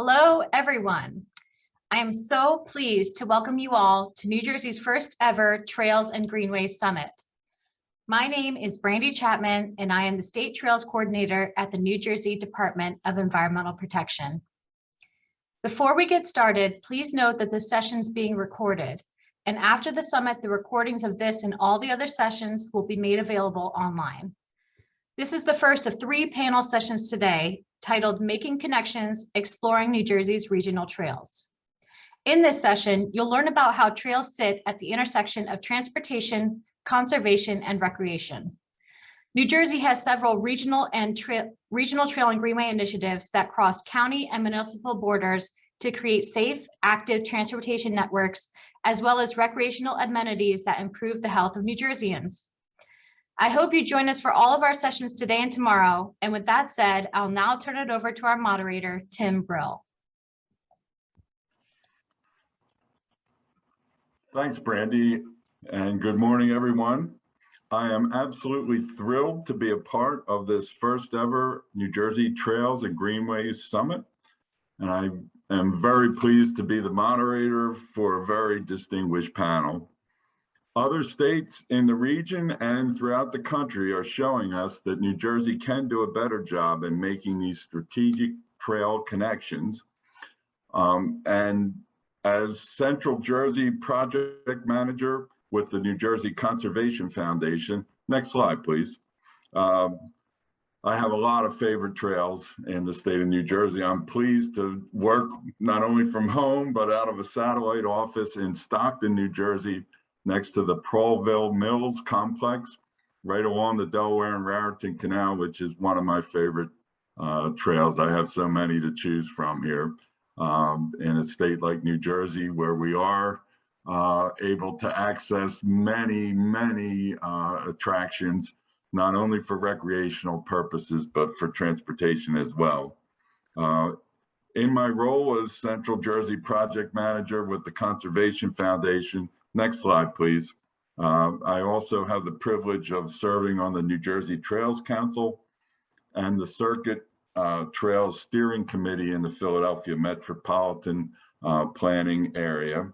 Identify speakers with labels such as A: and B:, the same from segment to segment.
A: Hello, everyone. I am so pleased to welcome you all to New Jersey's first ever Trails and Greenways Summit. My name is Brandee Chapman, and I am the State Trails Coordinator at the New Jersey Department of Environmental Protection. Before we get started, please note that this session is being recorded, and after the summit, the recordings of this and all the other sessions will be made available online. This is the first of 3 panel sessions today, titled Making Connections, Exploring New Jersey's Regional Trails. In this session, you'll learn about how trails sit at the intersection of transportation, conservation, and recreation. New Jersey has several regional trail and greenway initiatives that cross county and municipal borders to create safe, active transportation networks, as well as recreational amenities that improve the health of New Jerseyans. I hope you join us for all of our sessions today and tomorrow. And with that said, I'll now turn it over to our moderator, Tim Brill.
B: Thanks, Brandee, and good morning, everyone. I am absolutely thrilled to be a part of this first ever New Jersey Trails and Greenways Summit. And I am very pleased to be the moderator for a very distinguished panel. Other states in the region and throughout the country are showing us that New Jersey can do a better job in making these strategic trail connections. And as Central Jersey project manager with the New Jersey Conservation Foundation, next slide, please. I have a lot of favorite trails in the state of New Jersey. I'm pleased to work not only from home, but out of a satellite office in Stockton, New Jersey, next to the Proulville Mills complex, right along the Delaware and Raritan Canal, which is one of my favorite trails. I have so many to choose from here in a state like New Jersey, where we are able to access many attractions, not only for recreational purposes, but for transportation as well. In my role as Central Jersey project manager with the Conservation Foundation, next slide, please. I also have the privilege of serving on the New Jersey Trails Council and the Circuit Trails Steering Committee in the Philadelphia Metropolitan Planning Area.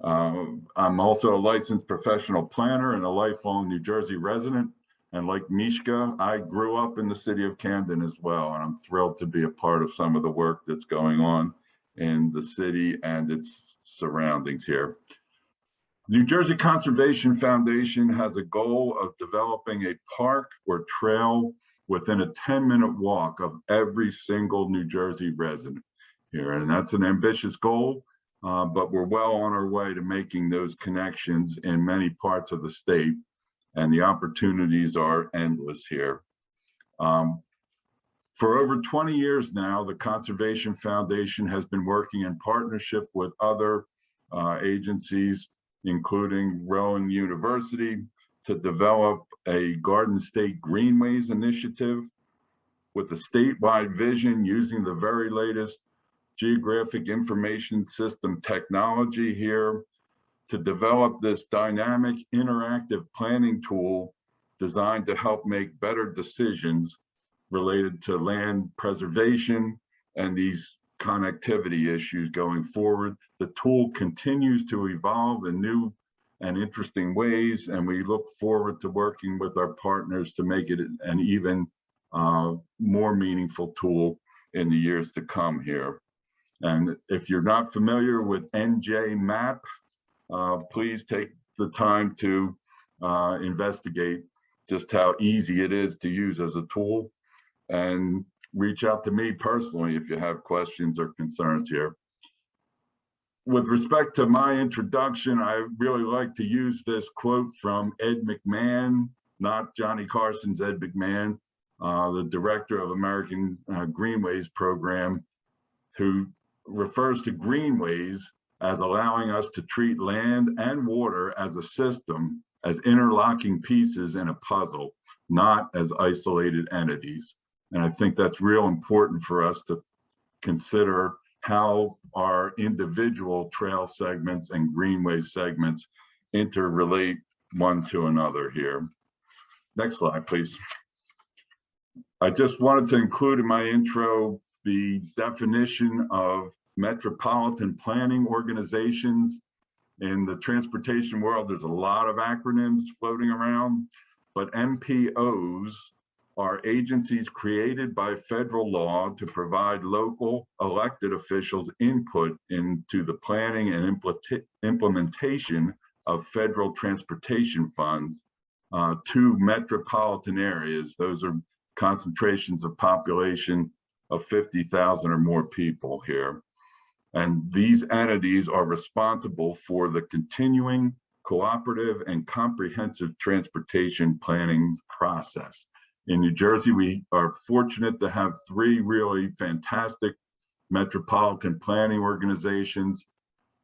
B: I'm also a licensed professional planner and a lifelong New Jersey resident. And like Mishka, I grew up in the city of Camden as well. And I'm thrilled to be a part of some of the work that's going on in the city and its surroundings here. New Jersey Conservation Foundation has a goal of developing a park or trail within a 10-minute walk of every single New Jersey resident here. And that's an ambitious goal, but we're well on our way to making those connections in many parts of the state, and the opportunities are endless here. For over 20 years now, the Conservation Foundation has been working in partnership with other agencies, including Rowan University, to develop a Garden State Greenways initiative with a statewide vision using the very latest geographic information system technology here to develop this dynamic interactive planning tool designed to help make better decisions related to land preservation and these connectivity issues going forward. The tool continues to evolve in new and interesting ways, and we look forward to working with our partners to make it an even more meaningful tool in the years to come here. And if you're not familiar with NJ Map, please take the time to investigate just how easy it is to use as a tool, and reach out to me personally if you have questions or concerns here. With respect to my introduction, I really like to use this quote from Ed McMahon, not Johnny Carson's Ed McMahon, the director of American Greenways program, who refers to greenways as allowing us to treat land and water as a system, as interlocking pieces in a puzzle, not as isolated entities. And I think that's real important for us to consider how our individual trail segments and greenway segments interrelate one to another here. Next slide, please. I just wanted to include in my intro the definition of metropolitan planning organizations. In the transportation world, there's a lot of acronyms floating around, but MPOs are agencies created by federal law to provide local elected officials input into the planning and implementation of federal transportation funds to metropolitan areas. Those are concentrations of population of 50,000 or more people here. And these entities are responsible for the continuing cooperative and comprehensive transportation planning process. In New Jersey, we are fortunate to have three really fantastic metropolitan planning organizations.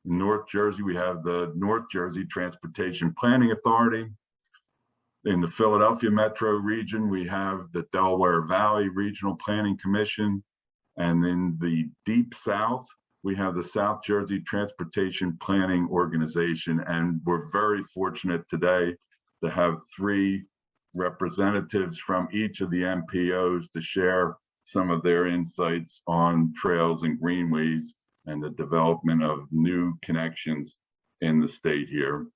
B: In North Jersey, we have the North Jersey Transportation Planning Authority. In the Philadelphia metro region, we have the Delaware Valley Regional Planning Commission. And in the Deep South, we have the South Jersey Transportation Planning Organization. And we're very fortunate today to have three representatives from each of the MPOs to share some of their insights on trails and greenways and the development of new connections in the state here.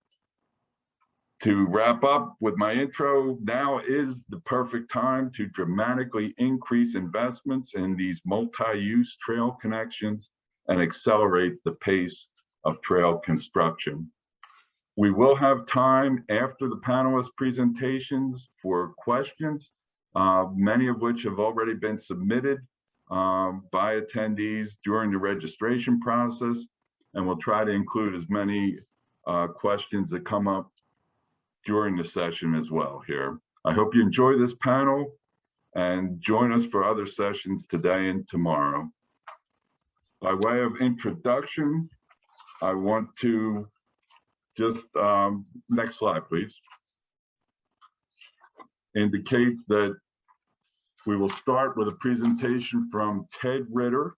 B: To wrap up with my intro, now is the perfect time to dramatically increase investments in these multi-use trail connections and accelerate the pace of trail construction. We will have time after the panelist presentations for questions, many of which have already been submitted by attendees during the registration process, and we'll try to include as many questions that come up during the session as well here. I hope you enjoy this panel and join us for other sessions today and tomorrow. By way of introduction, I want to just, next slide, please, indicate that we will start with a presentation from Ted Ritter.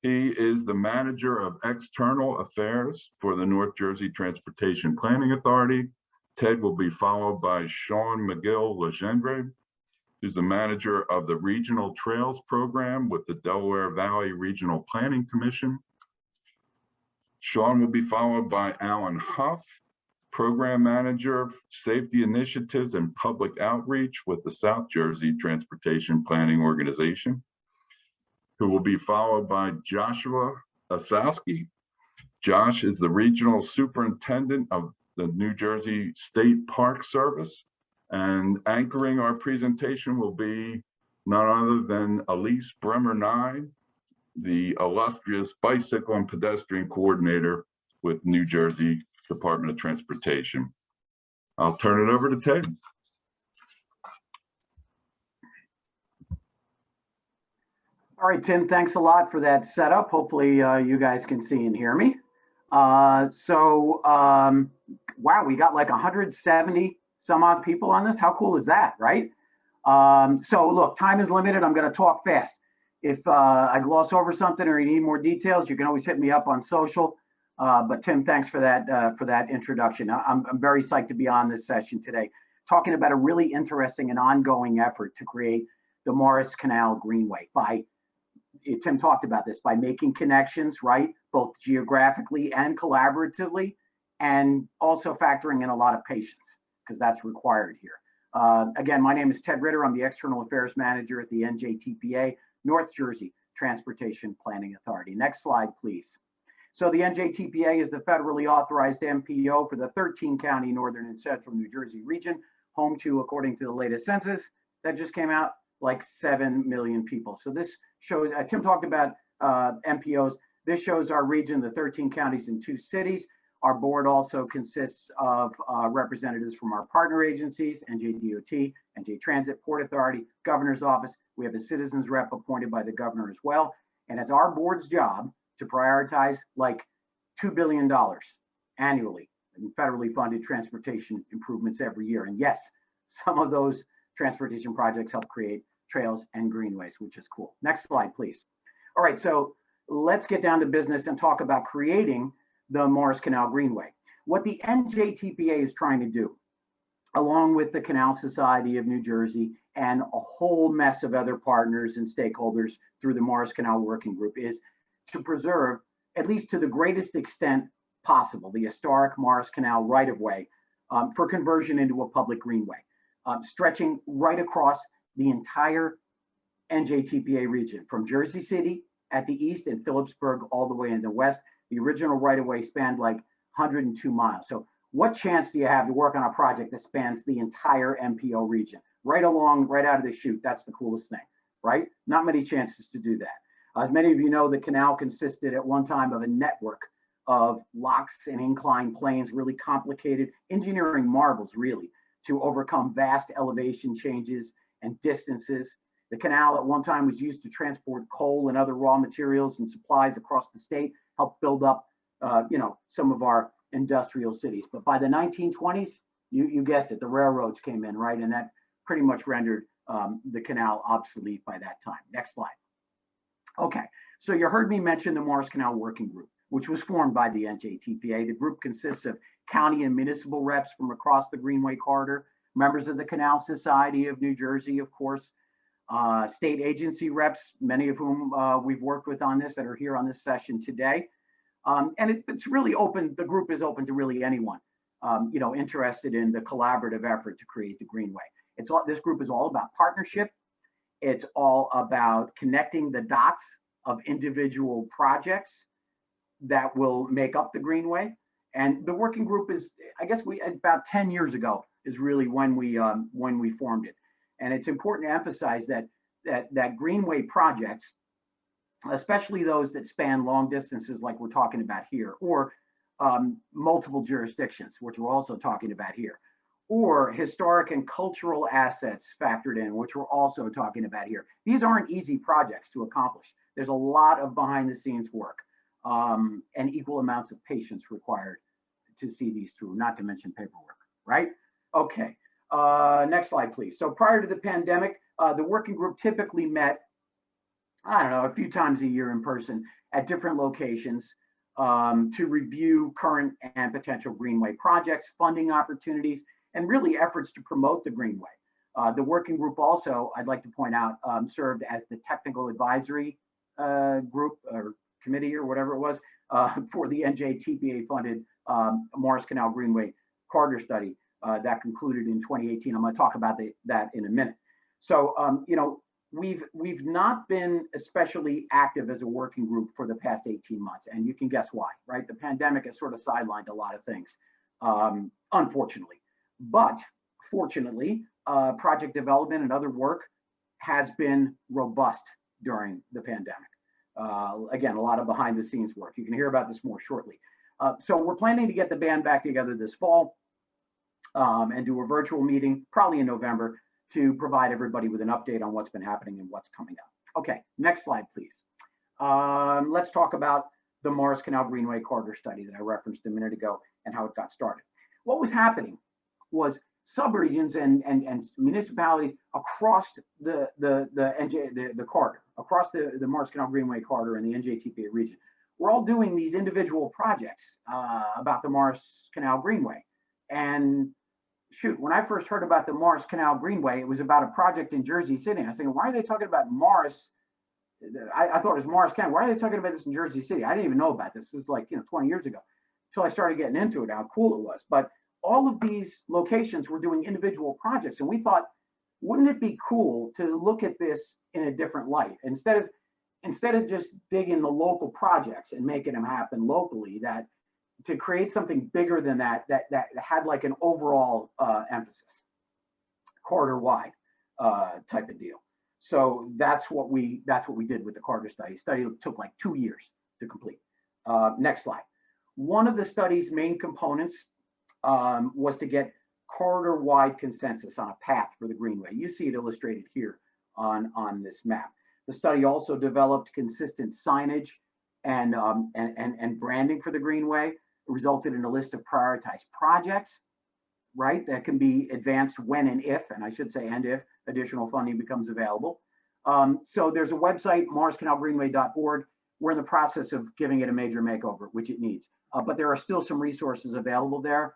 B: He is the Manager of External Affairs for the North Jersey Transportation Planning Authority. Ted will be followed by Shawn Megill Legendre, who's the Manager of the Regional Trails Program with the Delaware Valley Regional Planning Commission. Shawn will be followed by Alan Huff, Program Manager, Safety Initiatives and Public Outreach with the South Jersey Transportation Planning Organization, who will be followed by Joshua Osowski. Josh is the Regional Superintendent of the New Jersey State Park Service, and anchoring our presentation will be none other than Elise Bremer-Nei, the illustrious Bicycle and Pedestrian Coordinator with New Jersey Department of Transportation. I'll turn it over to Ted.
C: All right, Tim, thanks a lot for that setup. Hopefully you guys can see and hear me. Wow, we got like 170 some odd people on this. How cool is that, right? So look, time is limited. I'm going to talk fast. If I gloss over something or you need more details, you can always hit me up on social. But Tim, thanks for that introduction. I'm very psyched to be on this session today, talking about a really interesting and ongoing effort to create the Morris Canal Greenway Tim talked about this, by making connections, right, both geographically and collaboratively, and also factoring in a lot of patience, because that's required here. Again, my name is Ted Ritter. I'm the External Affairs Manager at the NJTPA, North Jersey Transportation Planning Authority. Next slide, please. So the NJTPA is the federally authorized MPO for the 13-county Northern and Central New Jersey region, home to, according to the latest census that just came out, like 7 million people. So this shows, Tim talked about MPOs. This shows our region, the 13 counties and 2 cities. Our board also consists of representatives from our partner agencies, NJDOT, NJ Transit, Port Authority, Governor's Office. We have a citizens rep appointed by the governor as well. And it's our board's job to prioritize like $2 billion annually in federally funded transportation improvements every year. And yes, some of those transportation projects help create trails and greenways, which is cool. Next slide, please. All right, so let's get down to business and talk about creating the Morris Canal Greenway. What the NJTPA is trying to do, along with the Canal Society of New Jersey and a whole mess of other partners and stakeholders through the Morris Canal Working Group is to preserve, at least to the greatest extent possible, the historic Morris Canal right-of-way for conversion into a public greenway, stretching right across the entire NJTPA region, from Jersey City at the east and Phillipsburg all the way in the west. The original right-of-way spanned like 102 miles. So what chance do you have to work on a project that spans the entire MPO region? Right along, right out of the chute, that's the coolest thing, right? Not many chances to do that. As many of you know, the canal consisted at one time of a network of locks and inclined planes, really complicated engineering marvels, really, to overcome vast elevation changes and distances. The canal at one time was used to transport coal and other raw materials and supplies across the state, helped build up, some of our industrial cities. But by the 1920s, you guessed it, the railroads came in, right? And that pretty much rendered the canal obsolete by that time. Next slide. Okay, so you heard me mention the Morris Canal Working Group, which was formed by the NJTPA. The group consists of county and municipal reps from across the Greenway corridor, members of the Canal Society of New Jersey, of course, state agency reps, many of whom we've worked with on this that are here on this session today. And it's really open, the group is open to really anyone, interested in the collaborative effort to create the Greenway. This group is all about partnership. It's all about connecting the dots of individual projects that will make up the Greenway. And the working group is, I guess about 10 years ago is really when we formed it. And it's important to emphasize that Greenway projects, especially those that span long distances like we're talking about here, or multiple jurisdictions, which we're also talking about here, or historic and cultural assets factored in, which we're also talking about here. These aren't easy projects to accomplish. There's a lot of behind the scenes work and equal amounts of patience required to see these through, not to mention paperwork, right? Okay, next slide, please. So prior to the pandemic, the working group typically met, I don't know, a few times a year in person at different locations to review current and potential Greenway projects, funding opportunities, and really efforts to promote the Greenway. The working group also, I'd like to point out, served as the technical advisory group or committee or whatever it was for the NJTPA funded Morris Canal Greenway corridor study that concluded in 2018. I'm going to talk about that in a minute. So, we've not been especially active as a working group for the past 18 months, and you can guess why, right? The pandemic has sort of sidelined a lot of things, unfortunately. But fortunately, project development and other work has been robust during the pandemic. Again, a lot of behind the scenes work. You can hear about this more shortly. So we're planning to get the band back together this fall and do a virtual meeting, probably in November, to provide everybody with an update on what's been happening and what's coming up. Okay, next slide, please. Let's talk about the Morris Canal Greenway corridor study that I referenced a minute ago and how it got started. What was happening was subregions and municipalities across the corridor, across the Morris Canal Greenway corridor in the NJTPA region, we're all doing these individual projects about the Morris Canal Greenway. And shoot, when I first heard about the Morris Canal Greenway, it was about a project in Jersey City. I was thinking, why are they talking about Morris? I thought it was Morris County. Why are they talking about this in Jersey City? I didn't even know about this. This is like 20 years ago, until I started getting into it, how cool it was. But all of these locations were doing individual projects, and we thought, wouldn't it be cool to look at this in a different light? Instead of just digging the local projects and making them happen locally, that to create something bigger than that had like an overall emphasis, corridor wide type of deal. So that's what we did with the corridor study. Study took like 2 years to complete. Next slide. One of the study's main components was to get corridor wide consensus on a path for the Greenway. You see it illustrated here on this map. The study also developed consistent signage and branding for the Greenway. It resulted in a list of prioritized projects, right, that can be advanced when and if, and I should say and if, additional funding becomes available. So there's a website, morriscanalgreenway.org. We're in the process of giving it a major makeover, which it needs. But there are still some resources available there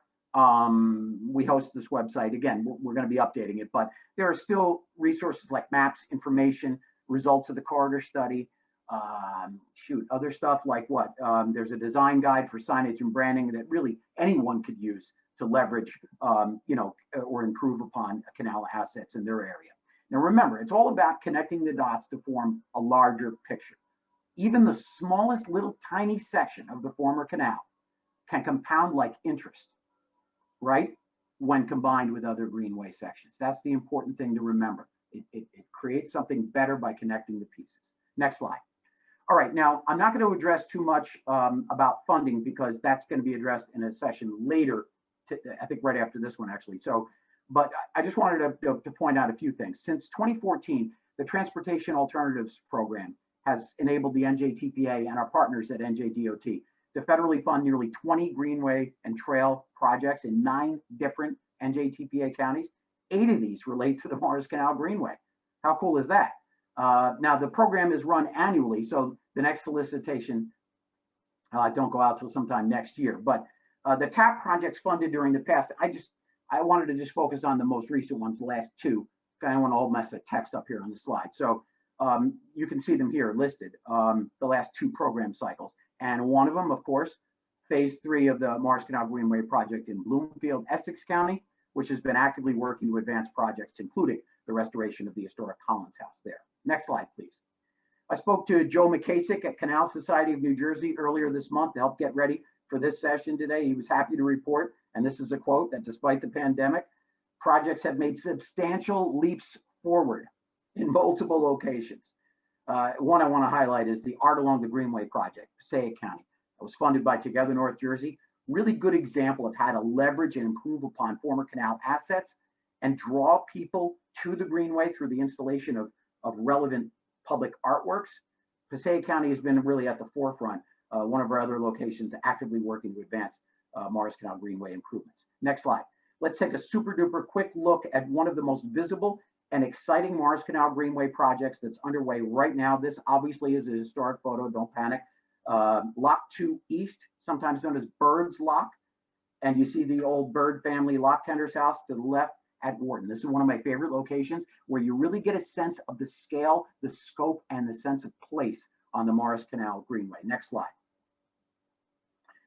C: We host this website. Again, we're going to be updating it, but there are still resources like maps, information, results of the corridor study, other stuff like what? There's a design guide for signage and branding that really anyone could use to leverage, or improve upon canal assets in their area. Now remember, it's all about connecting the dots to form a larger picture. Even the smallest little tiny section of the former canal can compound like interest, right? When combined with other greenway sections. That's the important thing to remember. It creates something better by connecting the pieces. Next slide. All right, now I'm not going to address too much about funding because that's going to be addressed in a session later, I think right after this one actually. So, but I just wanted to point out a few things. Since 2014, the Transportation Alternatives Program has enabled the NJTPA and our partners at NJDOT to federally fund nearly 20 greenway and trail projects in 9 different NJTPA counties. 8 of these relate to the Morris Canal Greenway. How cool is that? Now the program is run annually, so the next solicitation don't go out till sometime next year. But the TAP projects funded during the past, I wanted to just focus on the most recent ones, the last 2. I don't want a whole mess of text up here on the slide. So you can see them here listed, the last 2 program cycles. And one of them, of course, phase 3 of the Morris Canal Greenway project in Bloomfield, Essex County, which has been actively working to advance projects, including the restoration of the historic Collins House there. Next slide, please. I spoke to Joe McKasick at Canal Society of New Jersey earlier this month to help get ready for this session today. He was happy to report, and this is a quote, that despite the pandemic, projects have made substantial leaps forward in multiple locations. One I want to highlight is the Art Along the Greenway project, Passaic County. It was funded by Together North Jersey. Really good example of how to leverage and improve upon former canal assets and draw people to the Greenway through the installation of relevant public artworks. Passaic County has been really at the forefront. One of our other locations actively working to advance Morris Canal Greenway improvements. Next slide. Let's take a super duper quick look at one of the most visible and exciting Morris Canal Greenway projects that's underway right now. This obviously is a historic photo, don't panic. Lock 2 East, sometimes known as Bird's Lock. And you see the old Bird family lock tender's house to the left at Wharton. This is one of my favorite locations where you really get a sense of the scale, the scope, and the sense of place on the Morris Canal Greenway. Next slide.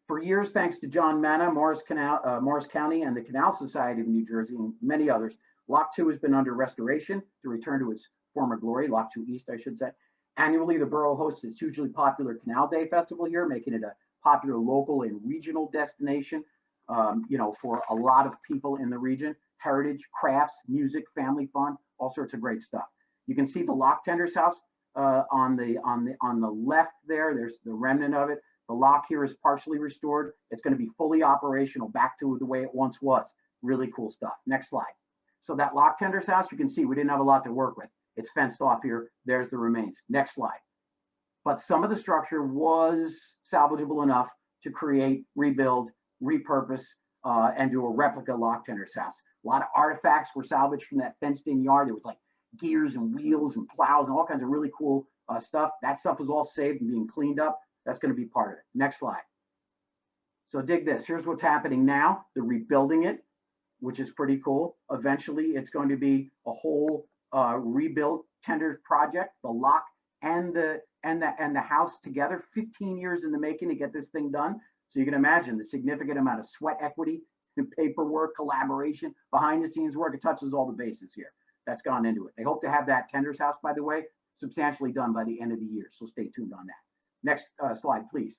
C: For years, thanks to John Manna, Morris County and the Canal Society of New Jersey and many others, Lock 2 has been under restoration to return to its former glory, Lock 2 East, I should say. Annually, the borough hosts its hugely popular Canal Day Festival here, making it a popular local and regional destination, for a lot of people in the region. Heritage, crafts, music, family fun, all sorts of great stuff. You can see the lock tender's house on the left there. There's the remnant of it. The lock here is partially restored. It's going to be fully operational, back to the way it once was. Really cool stuff. Next slide. So that lock tender's house, you can see we didn't have a lot to work with. It's fenced off here. There's the remains. Next slide. But some of the structure was salvageable enough to create, rebuild, repurpose, and do a replica lock tender's house. A lot of artifacts were salvaged from that fenced-in yard. There was like gears and wheels and plows and all kinds of really cool stuff. That stuff was all saved and being cleaned up. That's going to be part of it. Next slide. So dig this. Here's what's happening now. They're rebuilding it, which is pretty cool. Eventually, it's going to be a whole rebuilt tender project. The lock and the house together. 15 years in the making to get this thing done. So you can imagine the significant amount of sweat equity, paperwork, collaboration, behind the scenes work. It touches all the bases here. That's gone into it. They hope to have that tender's house, by the way, substantially done by the end of the year. So stay tuned on that. Next slide, please.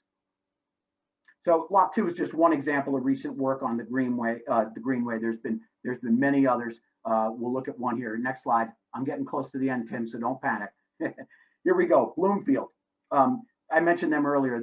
C: So Lock 2 is just one example of recent work on the Greenway. There's been many others. We'll look at one here. Next slide. I'm getting close to the end, Tim, so don't panic. Here we go. Bloomfield. I mentioned them earlier.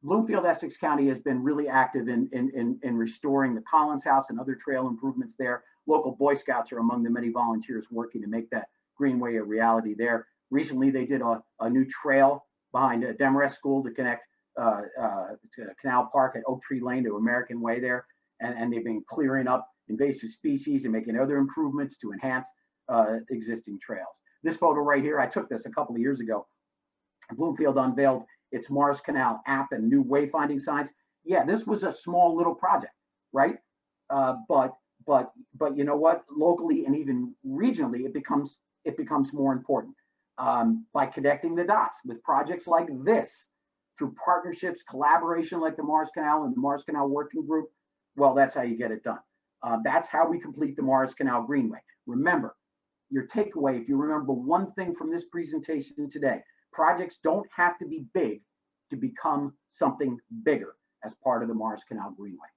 C: Bloomfield, Essex County has been really active in restoring the Collins House and other trail improvements there. Local Boy Scouts are among the many volunteers working to make that Greenway a reality there. Recently, they did a new trail behind Demarest School to connect to Canal Park at Oak Tree Lane to American Way there. And they've been clearing up invasive species and making other improvements to enhance existing trails. This photo right here, I took this a couple of years ago. Bloomfield unveiled its Morris Canal app and new wayfinding signs. Yeah, this was a small little project, right? But you know what? Locally and even regionally, it becomes more important by connecting the dots with projects like this, through partnerships, collaboration like the Morris Canal and the Morris Canal Working Group. Well, that's how you get it done. That's how we complete the Morris Canal Greenway. Remember, your takeaway, if you remember one thing from this presentation today, projects don't have to be big to become something bigger as part of the Morris Canal Greenway.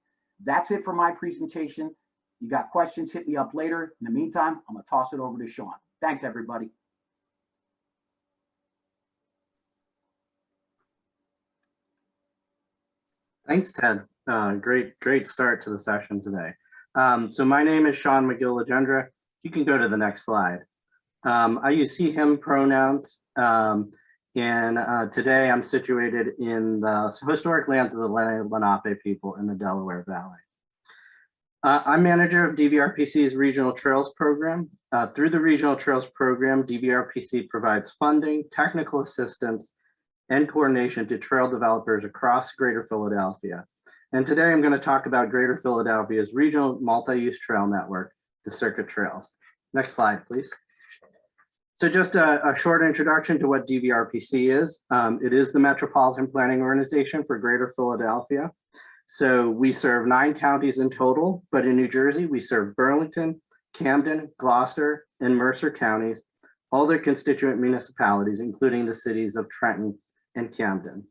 C: That's it for my presentation. You got questions, hit me up later. In the meantime, I'm gonna toss it over to Shawn. Thanks, everybody.
D: Thanks, Ted. Great start to the session today. So my name is Shawn Megill Legendre. You can go to the next slide. I use he, him pronouns, and today I'm situated in the historic lands of the Lenape people in the Delaware Valley. I'm manager of DVRPC's Regional Trails Program. Through the Regional Trails Program, DVRPC provides funding, technical assistance, and coordination to trail developers across Greater Philadelphia. And today I'm going to talk about Greater Philadelphia's regional multi-use trail network, the Circuit Trails. Next slide, please. So just a short introduction to what DVRPC is. It is the Metropolitan Planning Organization for Greater Philadelphia. So we serve 9 counties in total, but in New Jersey, we serve Burlington, Camden, Gloucester, and Mercer counties, all their constituent municipalities, including the cities of Trenton and Camden.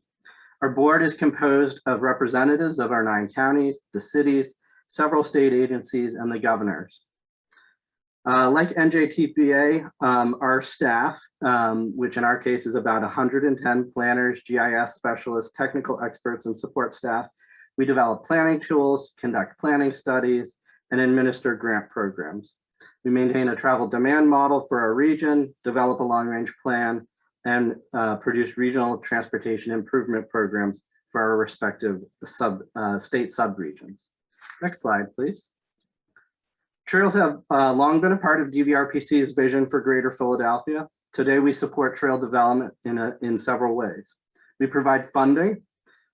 D: Our board is composed of representatives of our 9 counties, the cities, several state agencies, and the governors. Like NJTPA, our staff, which in our case is about 110 planners, GIS specialists, technical experts, and support staff, we develop planning tools, conduct planning studies, and administer grant programs. We maintain a travel demand model for our region, develop a long-range plan, and produce regional transportation improvement programs for our respective state subregions. Next slide, please. Trails have long been a part of DVRPC's vision for Greater Philadelphia. Today, we support trail development in several ways. We provide funding.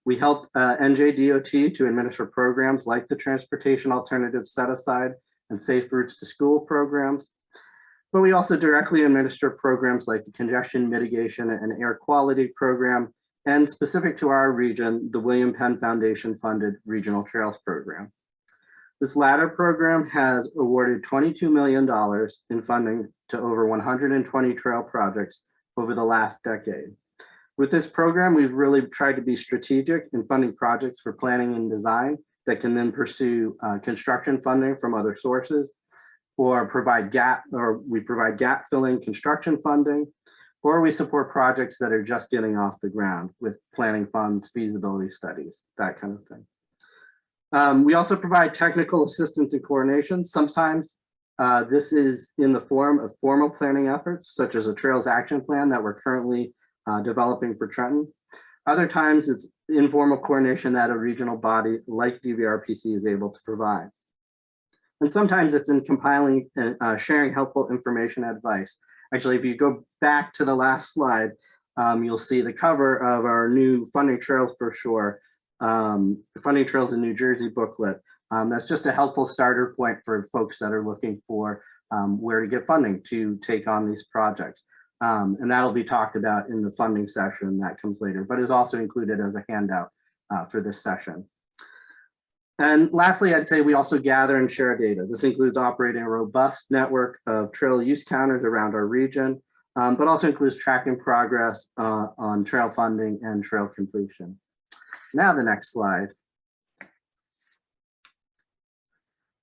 D: We help NJDOT to administer programs like the Transportation Alternative Set Aside and Safe Routes to School programs. But we also directly administer programs like the Congestion Mitigation and Air Quality Program, and specific to our region, the William Penn Foundation funded Regional Trails Program. This latter program has awarded $22 million in funding to over 120 trail projects over the last decade. With this program, we've really tried to be strategic in funding projects for planning and design that can then pursue construction funding from other sources, or we provide gap filling construction funding, or we support projects that are just getting off the ground with planning funds, feasibility studies, that kind of thing. We also provide technical assistance and coordination. Sometimes this is in the form of formal planning efforts, such as a Trails Action Plan that we're currently developing for Trenton. Other times it's informal coordination that a regional body like DVRPC is able to provide. And sometimes it's in compiling and sharing helpful information and advice. Actually, if you go back to the last slide, you'll see the cover of our new Funding Trails brochure, Funding Trails in New Jersey booklet. That's just a helpful starter point for folks that are looking for where to get funding to take on these projects. And that'll be talked about in the funding session that comes later, but is also included as a handout for this session. And lastly, I'd say we also gather and share data. This includes operating a robust network of trail use counters around our region, but also includes tracking progress on trail funding and trail completion. Now the next slide.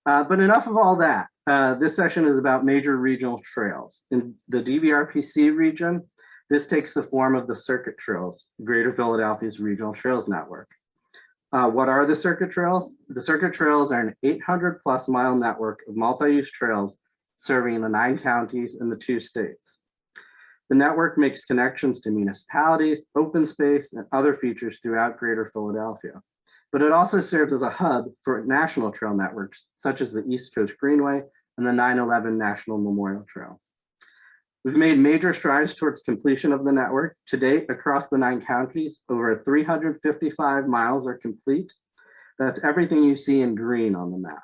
D: But enough of all that. This session is about major regional trails. In the DVRPC region, this takes the form of the Circuit Trails, Greater Philadelphia's regional trails network. What are the Circuit Trails? The Circuit Trails are an 800+ mile network of multi-use trails serving the 9 counties and the 2 states. The network makes connections to municipalities, open space, and other features throughout Greater Philadelphia. But it also serves as a hub for national trail networks, such as the East Coast Greenway and the 9/11 National Memorial Trail. We've made major strides towards completion of the network. To date, across the 9 counties, over 355 miles are complete. That's everything you see in green on the map.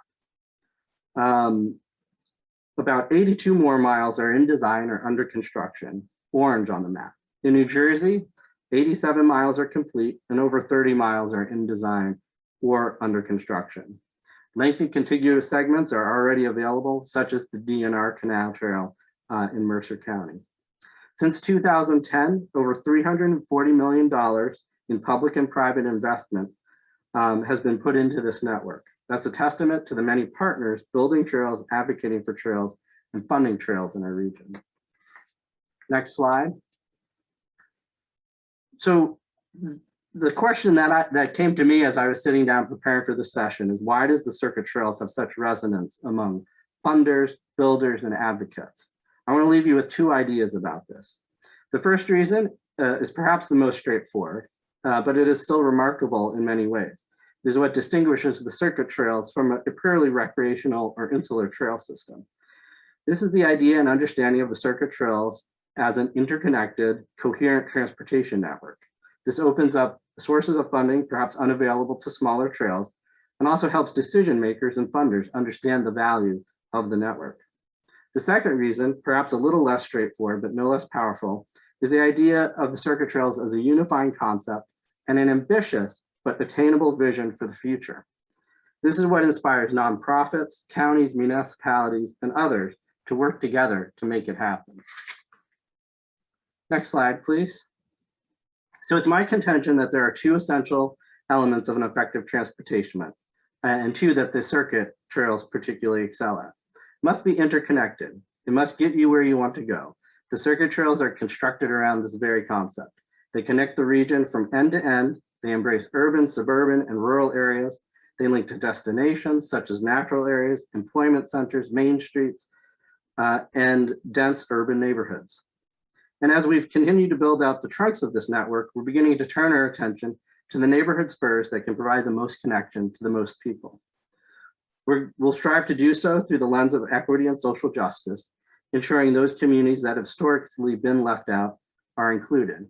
D: About 82 more miles are in design or under construction, orange on the map. In New Jersey, 87 miles are complete and over 30 miles are in design or under construction. Lengthy contiguous segments are already available, such as the DNR Canal Trail in Mercer County. Since 2010, over $340 million in public and private investment has been put into this network. That's a testament to the many partners building trails, advocating for trails, and funding trails in our region. Next slide. So the question that came to me as I was sitting down preparing for this session is, why does the circuit trails have such resonance among funders, builders, and advocates? I want to leave you with two ideas about this. The first reason is perhaps the most straightforward, but it is still remarkable in many ways. This is what distinguishes the circuit trails from a purely recreational or insular trail system. This is the idea and understanding of the circuit trails as an interconnected, coherent transportation network. This opens up sources of funding, perhaps unavailable to smaller trails, and also helps decision makers and funders understand the value of the network. The second reason, perhaps a little less straightforward, but no less powerful, is the idea of the circuit trails as a unifying concept and an ambitious but attainable vision for the future. This is what inspires nonprofits, counties, municipalities, and others to work together to make it happen. Next slide, please. So it's my contention that there are two essential elements of an effective transportation net, and two that the circuit trails particularly excel at. Must be interconnected. It must get you where you want to go. The circuit trails are constructed around this very concept. They connect the region from end to end. They embrace urban, suburban, and rural areas. They link to destinations such as natural areas, employment centers, main streets, and dense urban neighborhoods. And as we've continued to build out the trunks of this network, we're beginning to turn our attention to the neighborhood spurs that can provide the most connection to the most people. We'll strive to do so through the lens of equity and social justice, ensuring those communities that have historically been left out are included.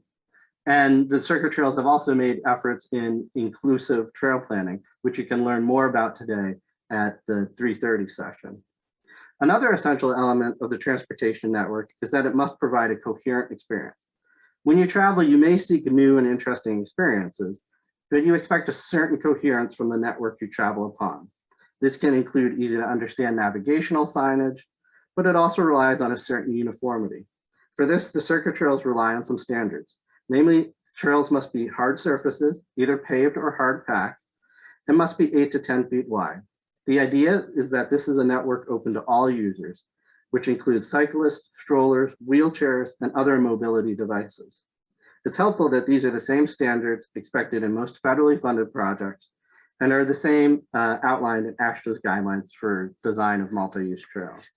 D: And the circuit trails have also made efforts in inclusive trail planning, which you can learn more about today at the 3:30 session. Another essential element of the transportation network is that it must provide a coherent experience. When you travel, you may seek new and interesting experiences, but you expect a certain coherence from the network you travel upon. This can include easy to understand navigational signage, but it also relies on a certain uniformity. For this, the circuit trails rely on some standards. Namely, trails must be hard surfaces, either paved or hard packed, and must be 8 to 10 feet wide. The idea is that this is a network open to all users, which includes cyclists, strollers, wheelchairs, and other mobility devices. It's helpful that these are the same standards expected in most federally funded projects and are the same outlined in AASHTO's guidelines for design of multi-use trails.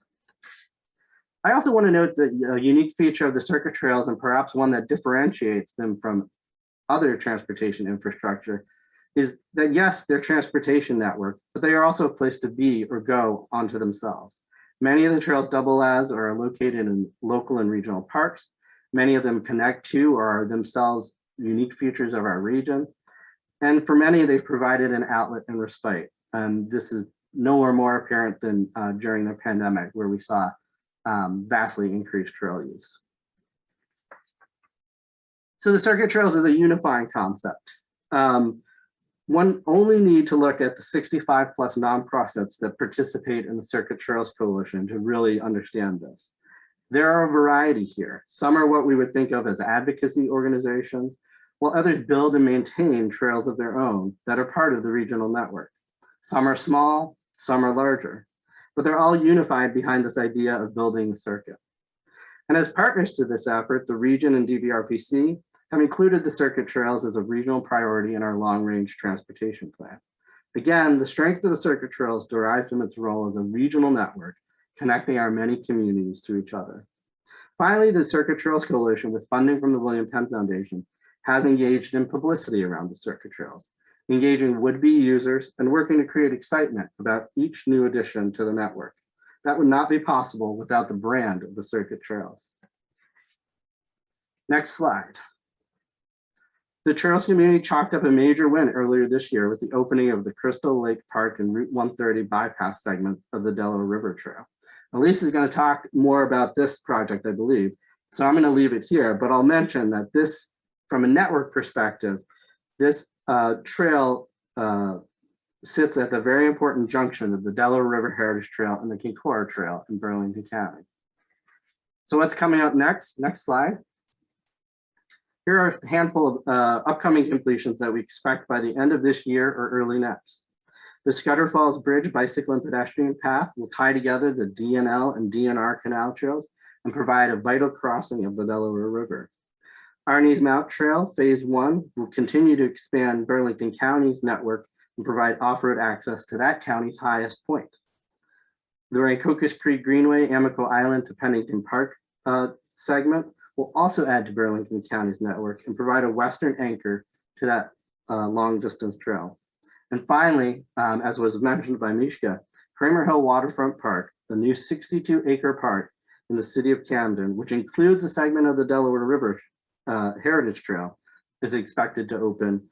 D: I also want to note that a unique feature of the circuit trails, and perhaps one that differentiates them from other transportation infrastructure, is that yes, they're transportation network, but they are also a place to be or go onto themselves. Many of the trails double as or are located in local and regional parks. Many of them connect to or are themselves unique features of our region. And for many, they've provided an outlet and respite. This is nowhere more apparent than during the pandemic, where we saw vastly increased trail use. So the circuit trails is a unifying concept. One only need to look at the 65 plus nonprofits that participate in the Circuit Trails Coalition to really understand this. There are a variety here. Some are what we would think of as advocacy organizations, while others build and maintain trails of their own that are part of the regional network. Some are small, some are larger, but they're all unified behind this idea of building the circuit. And as partners to this effort, the region and DVRPC have included the circuit trails as a regional priority in our long-range transportation plan. Again, the strength of the circuit trails derives from its role as a regional network, connecting our many communities to each other. Finally, the Circuit Trails Coalition, with funding from the William Penn Foundation, has engaged in publicity around the circuit trails, engaging would-be users and working to create excitement about each new addition to the network. That would not be possible without the brand of the circuit trails. Next slide. The Trails community chalked up a major win earlier this year with the opening of the Crystal Lake Park and Route 130 bypass segments of the Delaware River Trail. Elise is going to talk more about this project, I believe, so I'm going to leave it here, but I'll mention that this, from a network perspective, this trail sits at the very important junction of the Delaware River Heritage Trail and the Kincora Trail in Burlington County. So what's coming up next? Next slide. Here are a handful of upcoming completions that we expect by the end of this year or early next. The Scudder Falls Bridge bicycle and pedestrian path will tie together the DNL and DNR canal trails and provide a vital crossing of the Delaware River. Arnie's Mount Trail Phase 1 will continue to expand Burlington County's network and provide off-road access to that county's highest point. The Rancocas Creek Greenway, Amico Island to Pennington Park segment will also add to Burlington County's network and provide a western anchor to that long distance trail. And finally, as was mentioned by Mishka, Kramer Hill Waterfront Park, the new 62-acre park in the city of Camden, which includes a segment of the Delaware River Heritage Trail, is expected to open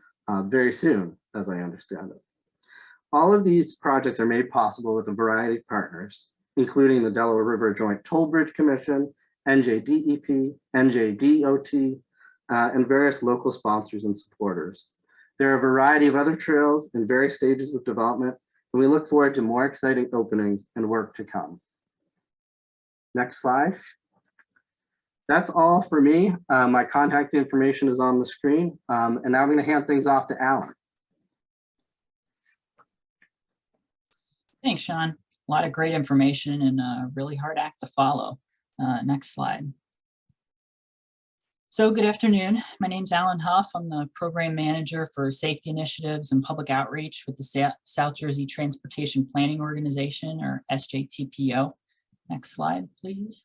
D: very soon, as I understand it. All of these projects are made possible with a variety of partners, including the Delaware River Joint Toll Bridge Commission, NJDEP, NJDOT, and various local sponsors and supporters. There are a variety of other trails in various stages of development, and we look forward to more exciting openings and work to come. Next slide. That's all for me. My contact information is on the screen, and now I'm going to hand things off to Alan.
E: Thanks, Shawn. A lot of great information and a really hard act to follow. Next slide. So good afternoon. My name's Alan Huff. I'm the program manager for safety initiatives and public outreach with the South Jersey Transportation Planning Organization, or SJTPO. Next slide, please.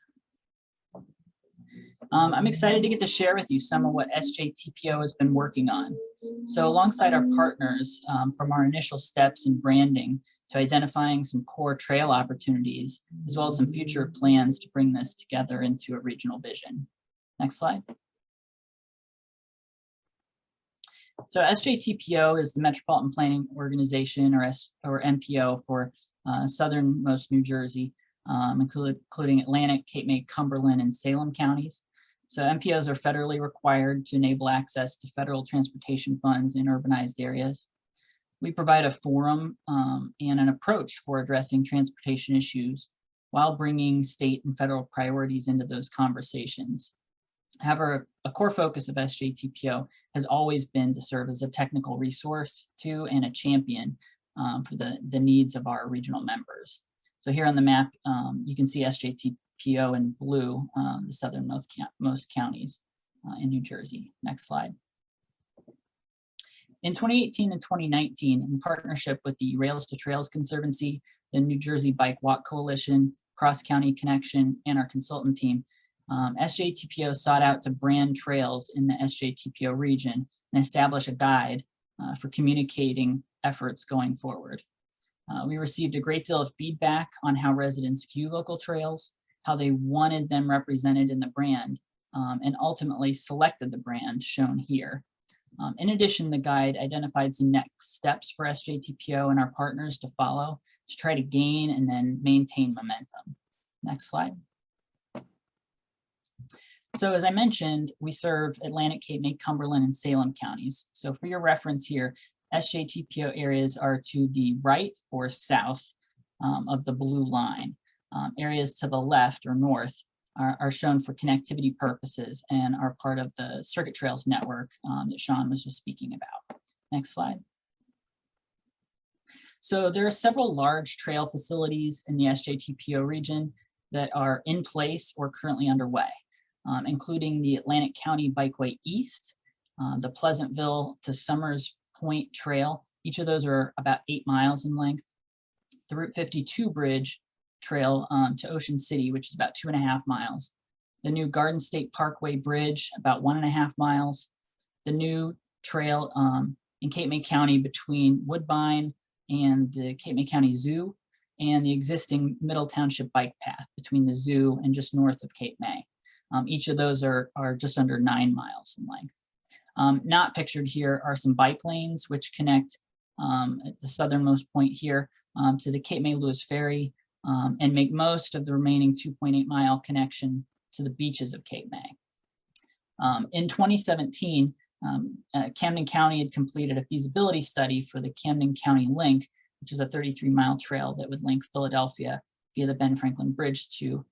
E: I'm excited to get to share with you some of what SJTPO has been working on. So alongside our partners, from our initial steps in branding to identifying some core trail opportunities, as well as some future plans to bring this together into a regional vision. Next slide. So SJTPO is the Metropolitan Planning Organization, or MPO, for southernmost New Jersey, including Atlantic, Cape May, Cumberland, and Salem counties. So MPOs are federally required to enable access to federal transportation funds in urbanized areas. We provide a forum and an approach for addressing transportation issues while bringing state and federal priorities into those conversations. However, a core focus of SJTPO has always been to serve as a technical resource to and a champion for the needs of our regional members. So here on the map, you can see SJTPO in blue, the southernmost counties in New Jersey. Next slide. In 2018 and 2019, in partnership with the Rails to Trails Conservancy, the New Jersey Bike Walk Coalition, Cross County Connection, and our consultant team, SJTPO sought out to brand trails in the SJTPO region and establish a guide for communicating efforts going forward. We received a great deal of feedback on how residents view local trails, how they wanted them represented in the brand, and ultimately selected the brand shown here. In addition, the guide identified some next steps for SJTPO and our partners to follow to try to gain and then maintain momentum. Next slide. So as I mentioned, we serve Atlantic, Cape May, Cumberland, and Salem counties. So for your reference here, SJTPO areas are to the right or south of the blue line. Areas to the left or north are shown for connectivity purposes and are part of the Circuit Trails network that Shawn was just speaking about. Next slide. So there are several large trail facilities in the SJTPO region that are in place or currently underway, including the Atlantic County Bikeway East, the Pleasantville to Summers Point Trail. Each of those are about 8 miles in length. The Route 52 Bridge Trail to Ocean City, which is about 2.5 miles. The new Garden State Parkway Bridge, about 1.5 miles. The new trail in Cape May County between Woodbine and the Cape May County Zoo, and the existing Middle Township Bike Path between the zoo and just north of Cape May. Each of those are just under 9 miles in length. Not pictured here are some bike lanes which connect at the southernmost point here to the Cape May Lewis Ferry and make most of the remaining 2.8-mile connection to the beaches of Cape May. In 2017, Camden County had completed a feasibility study for the Camden County Link, which is a 33-mile trail that would link Philadelphia via the Ben Franklin Bridge to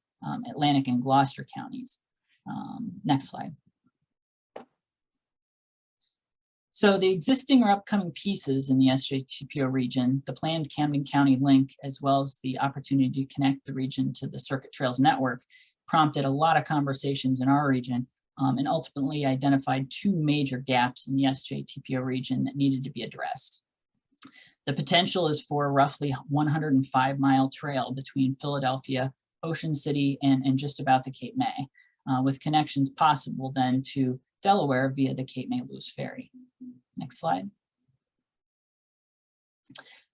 E: Atlantic and Gloucester counties. Next slide. So the existing or upcoming pieces in the SJTPO region, the planned Camden County Link, as well as the opportunity to connect the region to the Circuit Trails Network, prompted a lot of conversations in our region and ultimately identified two major gaps in the SJTPO region that needed to be addressed. The potential is for a roughly 105-mile trail between Philadelphia, Ocean City, and just about the Cape May, with connections possible then to Delaware via the Cape May Lewis Ferry. Next slide.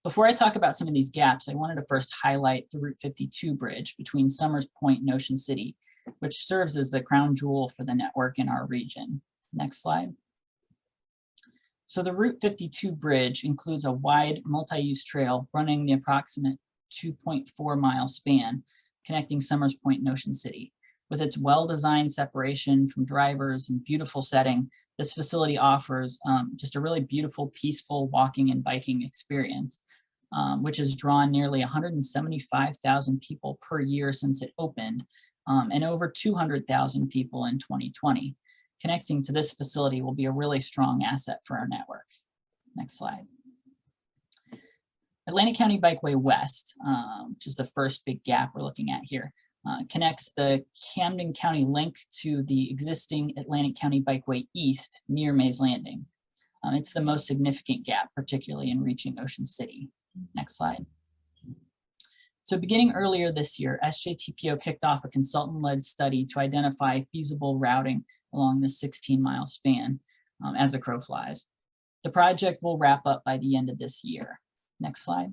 E: Before I talk about some of these gaps, I wanted to first highlight the Route 52 bridge between Summers Point and Ocean City, which serves as the crown jewel for the network in our region. Next slide. So the Route 52 bridge includes a wide multi-use trail running the approximate 2.4-mile span connecting Summers Point and Ocean City. With its well-designed separation from drivers and beautiful setting, this facility offers just a really beautiful, peaceful walking and biking experience, which has drawn nearly 175,000 people per year since it opened, and over 200,000 people in 2020. Connecting to this facility will be a really strong asset for our network. Next slide. Atlantic County Bikeway West, which is the first big gap we're looking at here, connects the Camden County Link to the existing Atlantic County Bikeway East near Mays Landing. It's the most significant gap, particularly in reaching Ocean City. Next slide. So beginning earlier this year, SJTPO kicked off a consultant-led study to identify feasible routing along this 16-mile span as the crow flies. The project will wrap up by the end of this year. Next slide.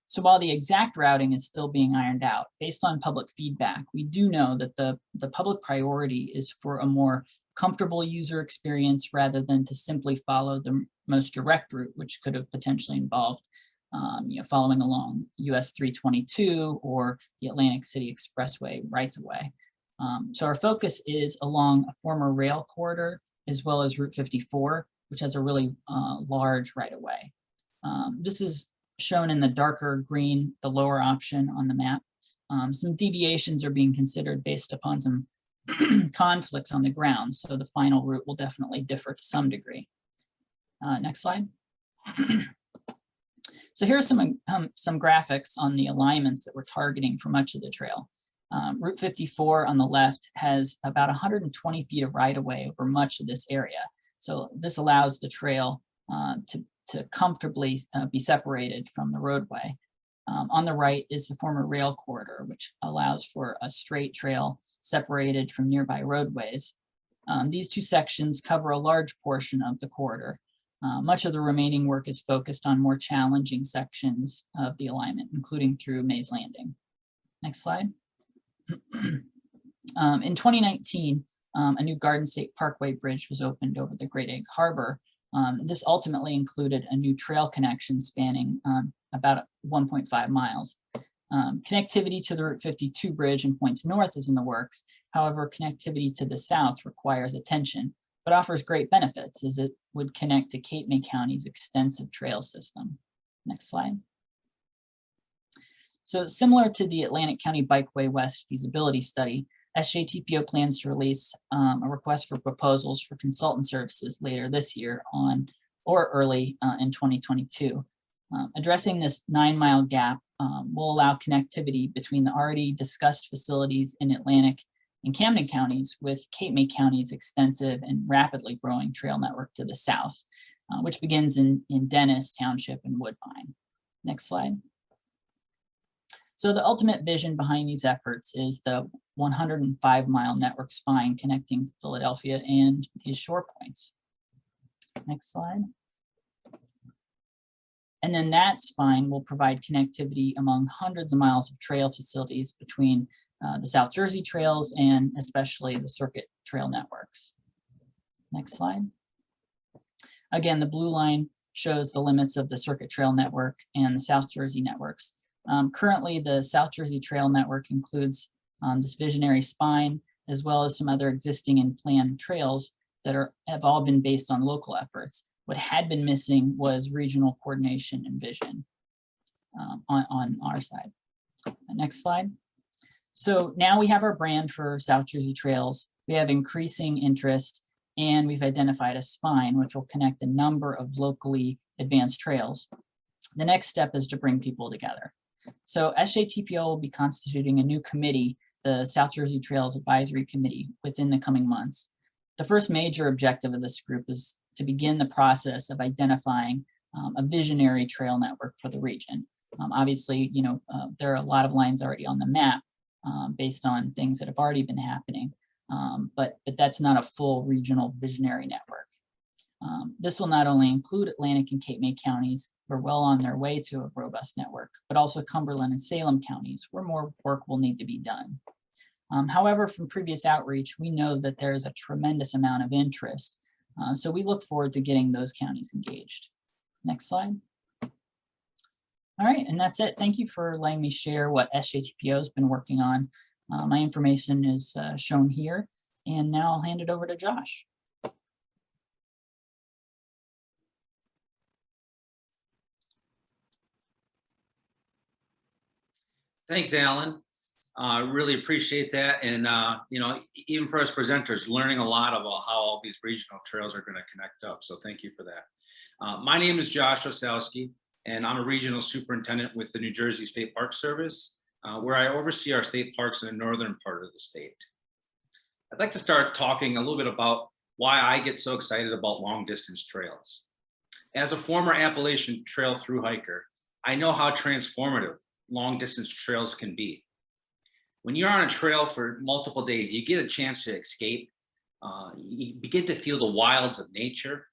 E: So while the exact routing is still being ironed out, based on public feedback, we do know that the public priority is for a more comfortable user experience rather than to simply follow the most direct route, which could have potentially involved following along US 322 or the Atlantic City Expressway rights of way. So our focus is along a former rail corridor as well as Route 54, which has a really large right of way. This is shown in the darker green, the lower option on the map. Some deviations are being considered based upon some conflicts on the ground, so the final route will definitely differ to some degree. Next slide. So here are some graphics on the alignments that we're targeting for much of the trail. Route 54 on the left has about 120 feet of right-of-way over much of this area. So this allows the trail to comfortably be separated from the roadway. On the right is the former rail corridor, which allows for a straight trail separated from nearby roadways. These two sections cover a large portion of the corridor. Much of the remaining work is focused on more challenging sections of the alignment, including through Mays Landing. Next slide. In 2019, a new Garden State Parkway bridge was opened over the Great Egg Harbor. This ultimately included a new trail connection spanning about 1.5 miles. Connectivity to the Route 52 bridge and points north is in the works. However, connectivity to the south requires attention, but offers great benefits as it would connect to Cape May County's extensive trail system. Next slide. So similar to the Atlantic County Bikeway West feasibility study, SJTPO plans to release a request for proposals for consultant services later this year or early in 2022. Addressing this 9-mile gap will allow connectivity between the already discussed facilities in Atlantic and Camden counties with Cape May County's extensive and rapidly growing trail network to the south, which begins in Dennis Township and Woodbine. Next slide. So the ultimate vision behind these efforts is the 105-mile network spine connecting Philadelphia and these shore points. Next slide. And then that spine will provide connectivity among hundreds of miles of trail facilities between the South Jersey trails and especially the circuit trail networks. Next slide. Again, the blue line shows the limits of the Circuit Trail Network and the South Jersey networks. Currently, the South Jersey Trail Network includes this visionary spine, as well as some other existing and planned trails that have all been based on local efforts. What had been missing was regional coordination and vision on our side. Next slide. So now we have our brand for South Jersey Trails. We have increasing interest, and we've identified a spine which will connect a number of locally advanced trails. The next step is to bring people together. So SJTPO will be constituting a new committee, the South Jersey Trails Advisory Committee, within the coming months. The first major objective of this group is to begin the process of identifying a visionary trail network for the region. Obviously, there are a lot of lines already on the map based on things that have already been happening, but that's not a full regional visionary network. This will not only include Atlantic and Cape May counties, who are well on their way to a robust network, but also Cumberland and Salem counties, where more work will need to be done. However, from previous outreach, we know that there is a tremendous amount of interest, so we look forward to getting those counties engaged. Next slide. All right, and that's it. Thank you for letting me share what SJTPO has been working on. My information is shown here, and now I'll hand it over to Josh.
F: Thanks, Alan. Really appreciate that. And, even for us presenters, learning a lot about how all these regional trails are going to connect up. So thank you for that. My name is Josh Osowski, and I'm a regional superintendent with the New Jersey State Park Service, where I oversee our state parks in the northern part of the state. I'd like to start talking a little bit about why I get so excited about long distance trails. As a former Appalachian Trail through hiker, I know how transformative long distance trails can be. When you're on a trail for multiple days, you get a chance to escape. You begin to feel the wilds of nature.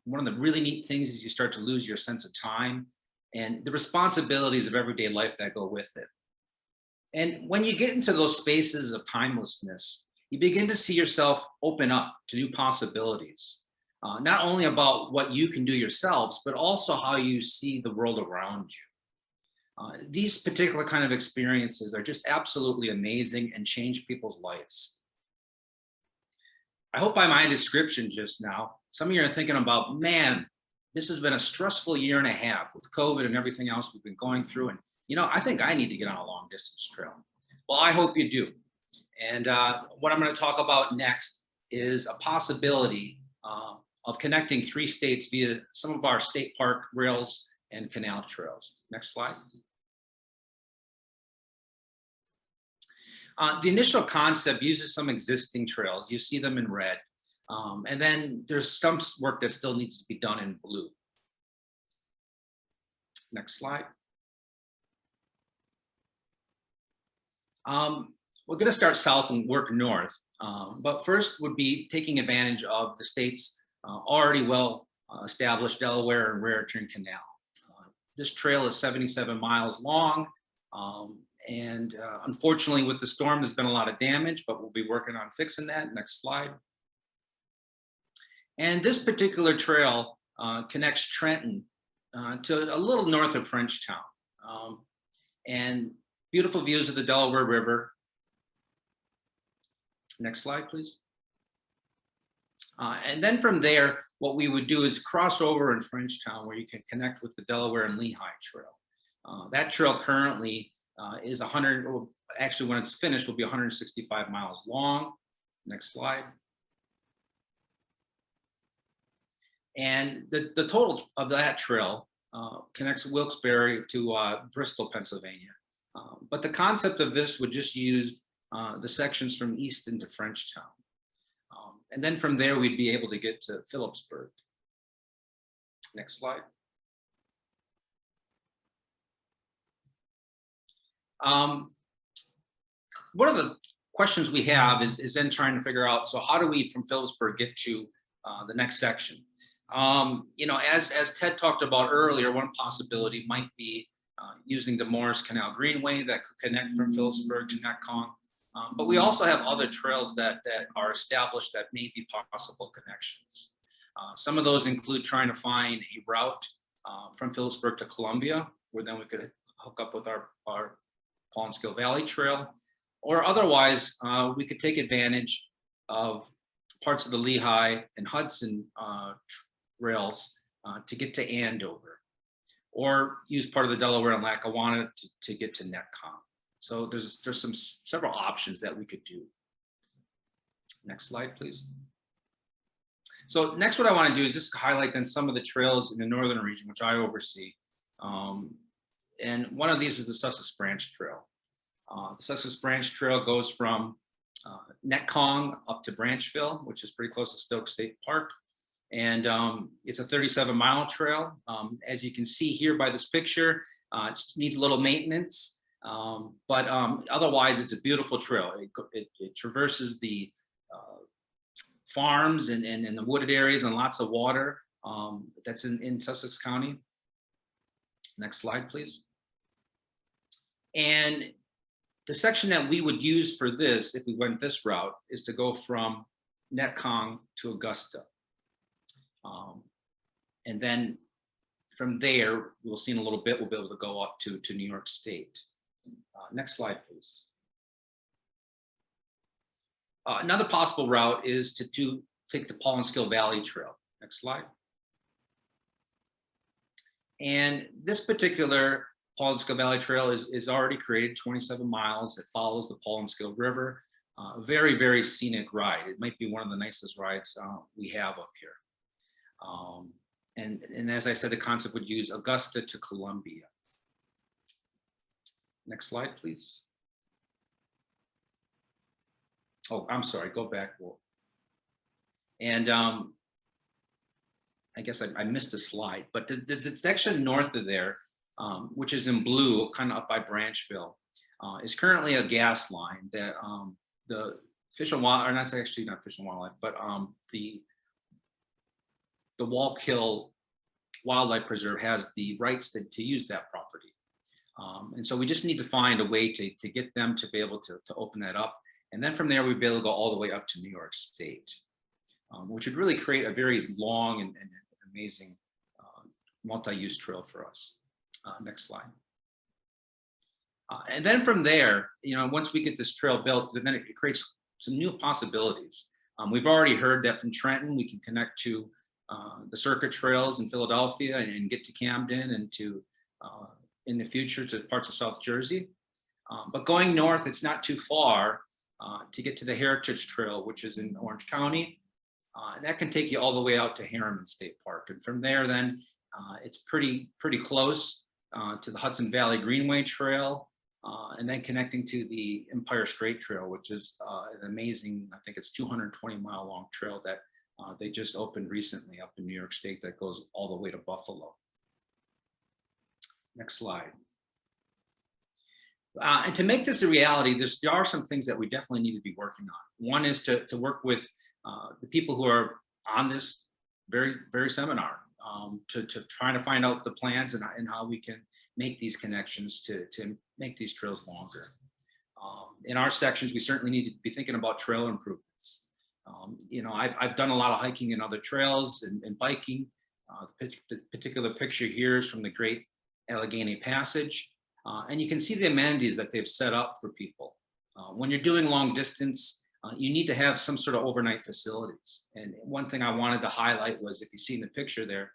F: One of the really neat things is you start to lose your sense of time and the responsibilities of everyday life that go with it. And when you get into those spaces of timelessness, you begin to see yourself open up to new possibilities, not only about what you can do yourselves, but also how you see the world around you. These particular kind of experiences are just absolutely amazing and change people's lives. I hope by my description just now, some of you are thinking about, man, this has been a stressful year and a half with COVID and everything else we've been going through. And, I think I need to get on a long distance trail. Well, I hope you do. And what I'm going to talk about next is a possibility of connecting 3 states via some of our state park rails and canal trails. Next slide. The initial concept uses some existing trails. You see them in red. And then there's some work that still needs to be done in blue. Next slide. We're going to start south and work north. But first would be taking advantage of the state's already well established Delaware and Ritter Canal. This trail is 77 miles long. And unfortunately, with the storm, there's been a lot of damage, but we'll be working on fixing that. Next slide. And this particular trail connects Trenton to a little north of Frenchtown. And beautiful views of the Delaware River. Next slide, please. And then from there, what we would do is cross over in Frenchtown, where you can connect with the Delaware and Lehigh Trail. That trail currently is 100, or actually when it's finished, will be 165 miles long. Next slide. And the total of that trail connects Wilkes-Barre to Bristol, Pennsylvania. But the concept of this would just use the sections from Easton to Frenchtown. And then from there, we'd be able to get to Phillipsburg. Next slide. One of the questions we have is then trying to figure out, so how do we from Phillipsburg get to the next section? As Ted talked about earlier, one possibility might be using the Morris Canal Greenway that could connect from Phillipsburg to Netcong. But we also have other trails that are established that may be possible connections. Some of those include trying to find a route from Phillipsburg to Columbia, where then we could hook up with our Paul-and-Skill Valley Trail, or otherwise we could take advantage of parts of the Lehigh and Hudson rails to get to Andover, or use part of the Delaware and Lackawanna to get to Netcom. So there's several options that we could do. Next slide, please. So next, what I want to do is just highlight then some of the trails in the northern region, which I oversee. And one of these is the Sussex Branch Trail. The Sussex Branch Trail goes from Netcong up to Branchville, which is pretty close to Stoke State Park. And it's a 37-mile trail. As you can see here by this picture, it needs a little maintenance. But otherwise, it's a beautiful trail. It traverses the farms and the wooded areas and lots of water that's in Sussex County. Next slide, please. And the section that we would use for this, if we went this route, is to go from Netcong to Augusta. And then from there, we'll see in a little bit, we'll be able to go up to New York State. Next slide, please. Another possible route is to take the Paul-and-Skill Valley Trail. Next slide. And this particular Paul-and-Skill Valley Trail is already created, 27 miles. It follows the Paul-and-Skill River. Very, very scenic ride. It might be one of the nicest rides we have up here. And as I said, the concept would use Augusta to Columbia. Next slide, please. Oh, I'm sorry, go back. And I guess I missed a slide, but the section north of there, which is in blue, kind of up by Branchville, is currently a gas line that the Fish and Wildlife, or not actually not Fish and Wildlife, but the Wallkill Wildlife Preserve has the rights to use that property. And so we just need to find a way to get them to be able to open that up. And then from there, we'd be able to go all the way up to New York State, which would really create a very long and amazing multi-use trail for us. Next slide. And then from there, once we get this trail built, then it creates some new possibilities. We've already heard that from Trenton, we can connect to the circuit trails in Philadelphia and get to Camden and to, in the future, to parts of South Jersey. But going north, it's not too far to get to the Heritage Trail, which is in Orange County. And that can take you all the way out to Harriman State Park. And from there, then it's pretty close to the Hudson Valley Greenway Trail, and then connecting to the Empire Strait Trail, which is an amazing, I think it's 220-mile long trail that they just opened recently up in New York State that goes all the way to Buffalo. Next slide. And to make this a reality, there are some things that we definitely need to be working on. One is to work with the people who are on this very seminar, to try to find out the plans and how we can make these connections to make these trails longer. In our sections, we certainly need to be thinking about trail improvements. I've done a lot of hiking in other trails and biking. The particular picture here is from the Great Allegheny Passage. And you can see the amenities that they've set up for people. When you're doing long distance, you need to have some sort of overnight facilities. And one thing I wanted to highlight was, if you see in the picture there,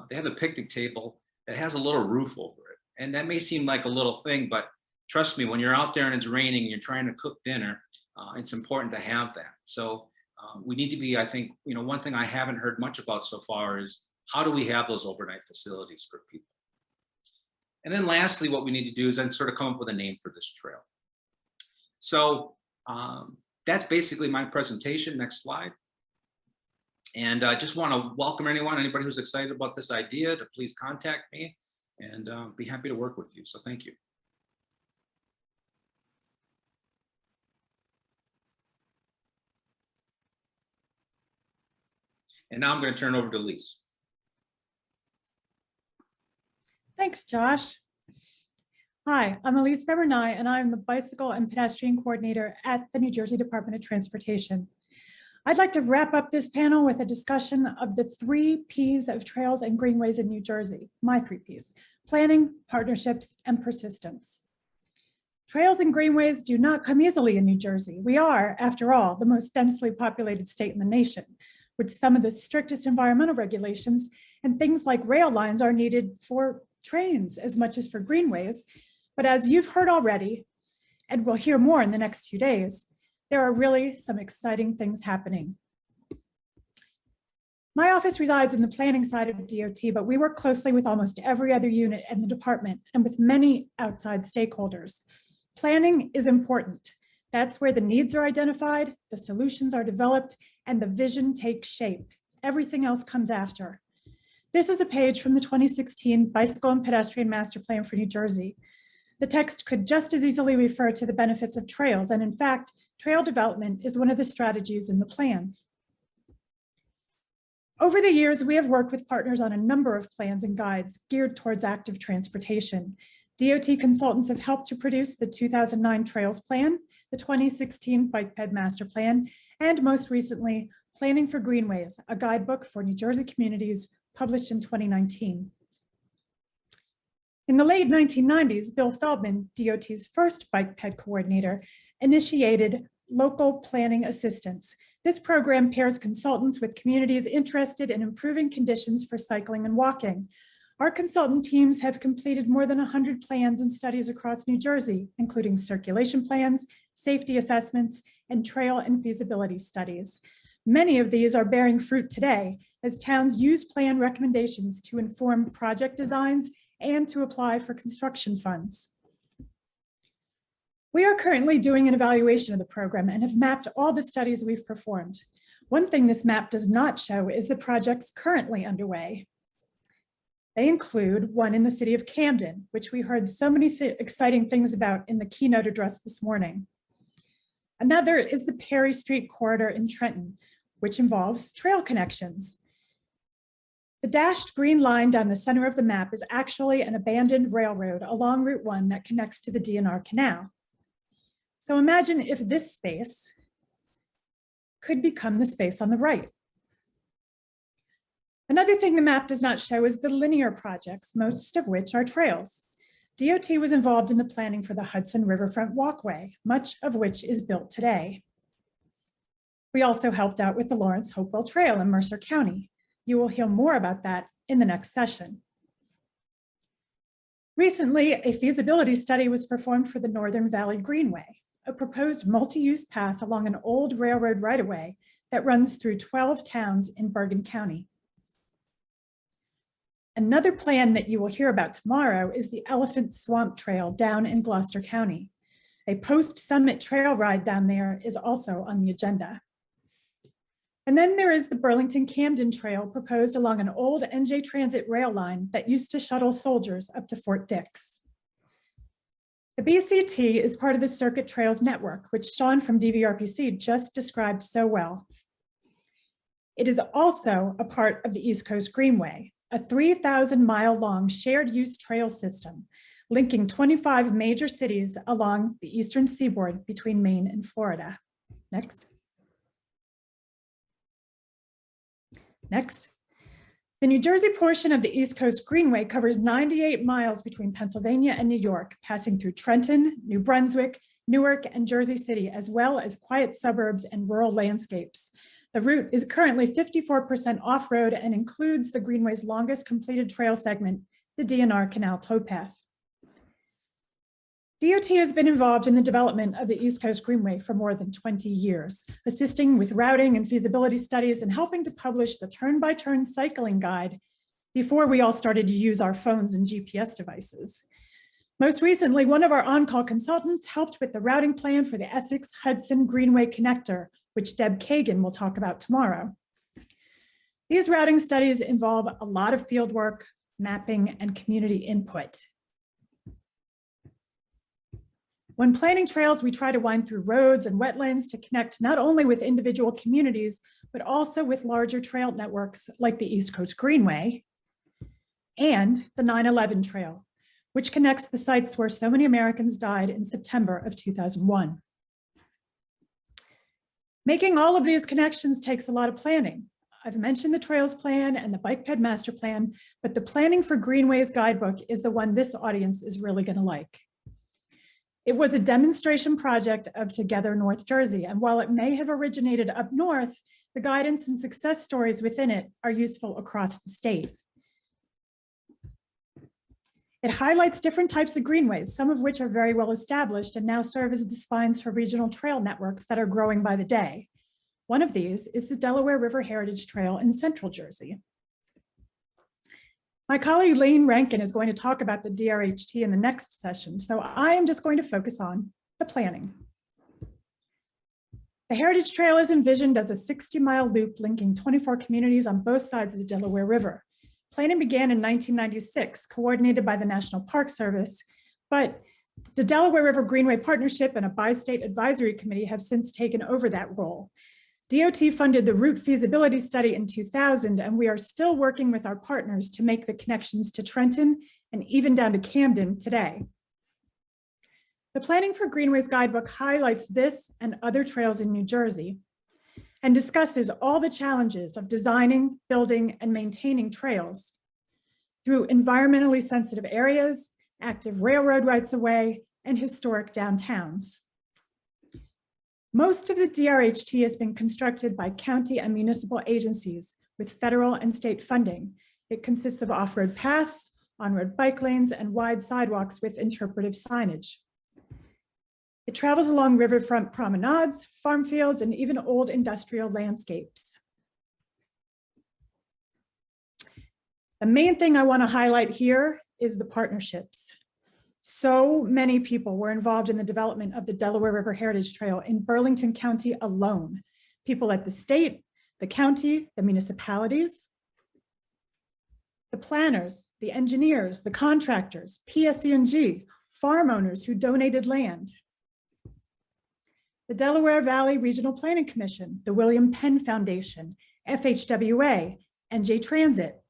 F: they have a picnic table that has a little roof over it. And that may seem like a little thing, but trust me, when you're out there and it's raining and you're trying to cook dinner, it's important to have that. So we need to be, I think, one thing I haven't heard much about so far is how do we have those overnight facilities for people? And then lastly, what we need to do is then sort of come up with a name for this trail. So that's basically my presentation. Next slide. And I just want to welcome anybody who's excited about this idea to please contact me, and be happy to work with you. So thank you. And now I'm going to turn it over to Elise.
G: Thanks, Josh. Hi, I'm Elise Bremer-Nei, and I'm the Bicycle and Pedestrian Coordinator at the New Jersey Department of Transportation. I'd like to wrap up this panel with a discussion of the 3 Ps of trails and greenways in New Jersey, my 3 Ps: planning, partnerships, and persistence. Trails and greenways do not come easily in New Jersey. We are, after all, the most densely populated state in the nation, with some of the strictest environmental regulations, and things like rail lines are needed for trains as much as for greenways. But as you've heard already, and we'll hear more in the next few days, there are really some exciting things happening. My office resides in the planning side of DOT, but we work closely with almost every other unit in the department and with many outside stakeholders. Planning is important. That's where the needs are identified, the solutions are developed, and the vision takes shape. Everything else comes after. This is a page from the 2016 Bicycle and Pedestrian Master Plan for New Jersey. The text could just as easily refer to the benefits of trails, and in fact, trail development is one of the strategies in the plan. Over the years, we have worked with partners on a number of plans and guides geared towards active transportation. DOT consultants have helped to produce the 2009 Trails Plan, the 2016 Bike Ped Master Plan, and most recently, Planning for Greenways, a guidebook for New Jersey communities published in 2019. In the late 1990s, Bill Feldman, DOT's first bike ped coordinator, initiated local planning assistance. This program pairs consultants with communities interested in improving conditions for cycling and walking. Our consultant teams have completed more than 100 plans and studies across New Jersey, including circulation plans, safety assessments, and trail and feasibility studies. Many of these are bearing fruit today as towns use plan recommendations to inform project designs and to apply for construction funds. We are currently doing an evaluation of the program and have mapped all the studies we've performed. One thing this map does not show is the projects currently underway. They include one in the city of Camden, which we heard so many exciting things about in the keynote address this morning. Another is the Perry Street corridor in Trenton, which involves trail connections. The dashed green line down the center of the map is actually an abandoned railroad along Route 1 that connects to the DNR Canal. So imagine if this space could become the space on the right. Another thing the map does not show is the linear projects, most of which are trails. DOT was involved in the planning for the Hudson Riverfront Walkway, much of which is built today. We also helped out with the Lawrence Hopewell Trail in Mercer County. You will hear more about that in the next session. Recently, a feasibility study was performed for the Northern Valley Greenway, a proposed multi-use path along an old railroad right-of-way that runs through 12 towns in Bergen County. Another plan that you will hear about tomorrow is the Elephant Swamp Trail down in Gloucester County. A post-summit trail ride down there is also on the agenda. And then there is the Burlington-Camden Trail proposed along an old NJ Transit rail line that used to shuttle soldiers up to Fort Dix. The BCT is part of the Circuit Trails Network, which Shawn from DVRPC just described so well. It is also a part of the East Coast Greenway, a 3,000-mile-long shared-use trail system linking 25 major cities along the eastern seaboard between Maine and Florida. Next. Next. The New Jersey portion of the East Coast Greenway covers 98 miles between Pennsylvania and New York, passing through Trenton, New Brunswick, Newark, and Jersey City, as well as quiet suburbs and rural landscapes. The route is currently 54% off-road and includes the Greenway's longest completed trail segment, the DNR Canal Towpath. DOT has been involved in the development of the East Coast Greenway for more than 20 years, assisting with routing and feasibility studies and helping to publish the turn-by-turn cycling guide before we all started to use our phones and GPS devices. Most recently, one of our on-call consultants helped with the routing plan for the Essex-Hudson Greenway Connector, which Deb Kagan will talk about tomorrow. These routing studies involve a lot of field work, mapping, and community input. When planning trails, we try to wind through roads and wetlands to connect not only with individual communities, but also with larger trail networks like the East Coast Greenway and the 9/11 Trail, which connects the sites where so many Americans died in September of 2001. Making all of these connections takes a lot of planning. I've mentioned the Trails Plan and the Bike Ped Master Plan, but the Planning for Greenways guidebook is the one this audience is really going to like. It was a demonstration project of Together North Jersey, and while it may have originated up north, the guidance and success stories within it are useful across the state. It highlights different types of greenways, some of which are very well established and now serve as the spines for regional trail networks that are growing by the day. One of these is the Delaware River Heritage Trail in Central Jersey. My colleague Lane Rankin is going to talk about the DRHT in the next session, so I am just going to focus on the planning. The Heritage Trail is envisioned as a 60-mile loop linking 24 communities on both sides of the Delaware River. Planning began in 1996, coordinated by the National Park Service, but the Delaware River Greenway Partnership and a bi-state advisory committee have since taken over that role. DOT funded the route feasibility study in 2000, and we are still working with our partners to make the connections to Trenton and even down to Camden today. The Planning for Greenways guidebook highlights this and other trails in New Jersey and discusses all the challenges of designing, building, and maintaining trails through environmentally sensitive areas, active railroad rights-of-way, and historic downtowns. Most of the DRHT has been constructed by county and municipal agencies with federal and state funding. It consists of off-road paths, on-road bike lanes, and wide sidewalks with interpretive signage. It travels along riverfront promenades, farm fields, and even old industrial landscapes. The main thing I want to highlight here is the partnerships. So many people were involved in the development of the Delaware River Heritage Trail in Burlington County alone. People at the state, the county, the municipalities, the planners, the engineers, the contractors, PSE&G, farm owners who donated land, the Delaware Valley Regional Planning Commission, the William Penn Foundation, FHWA, NJ Transit,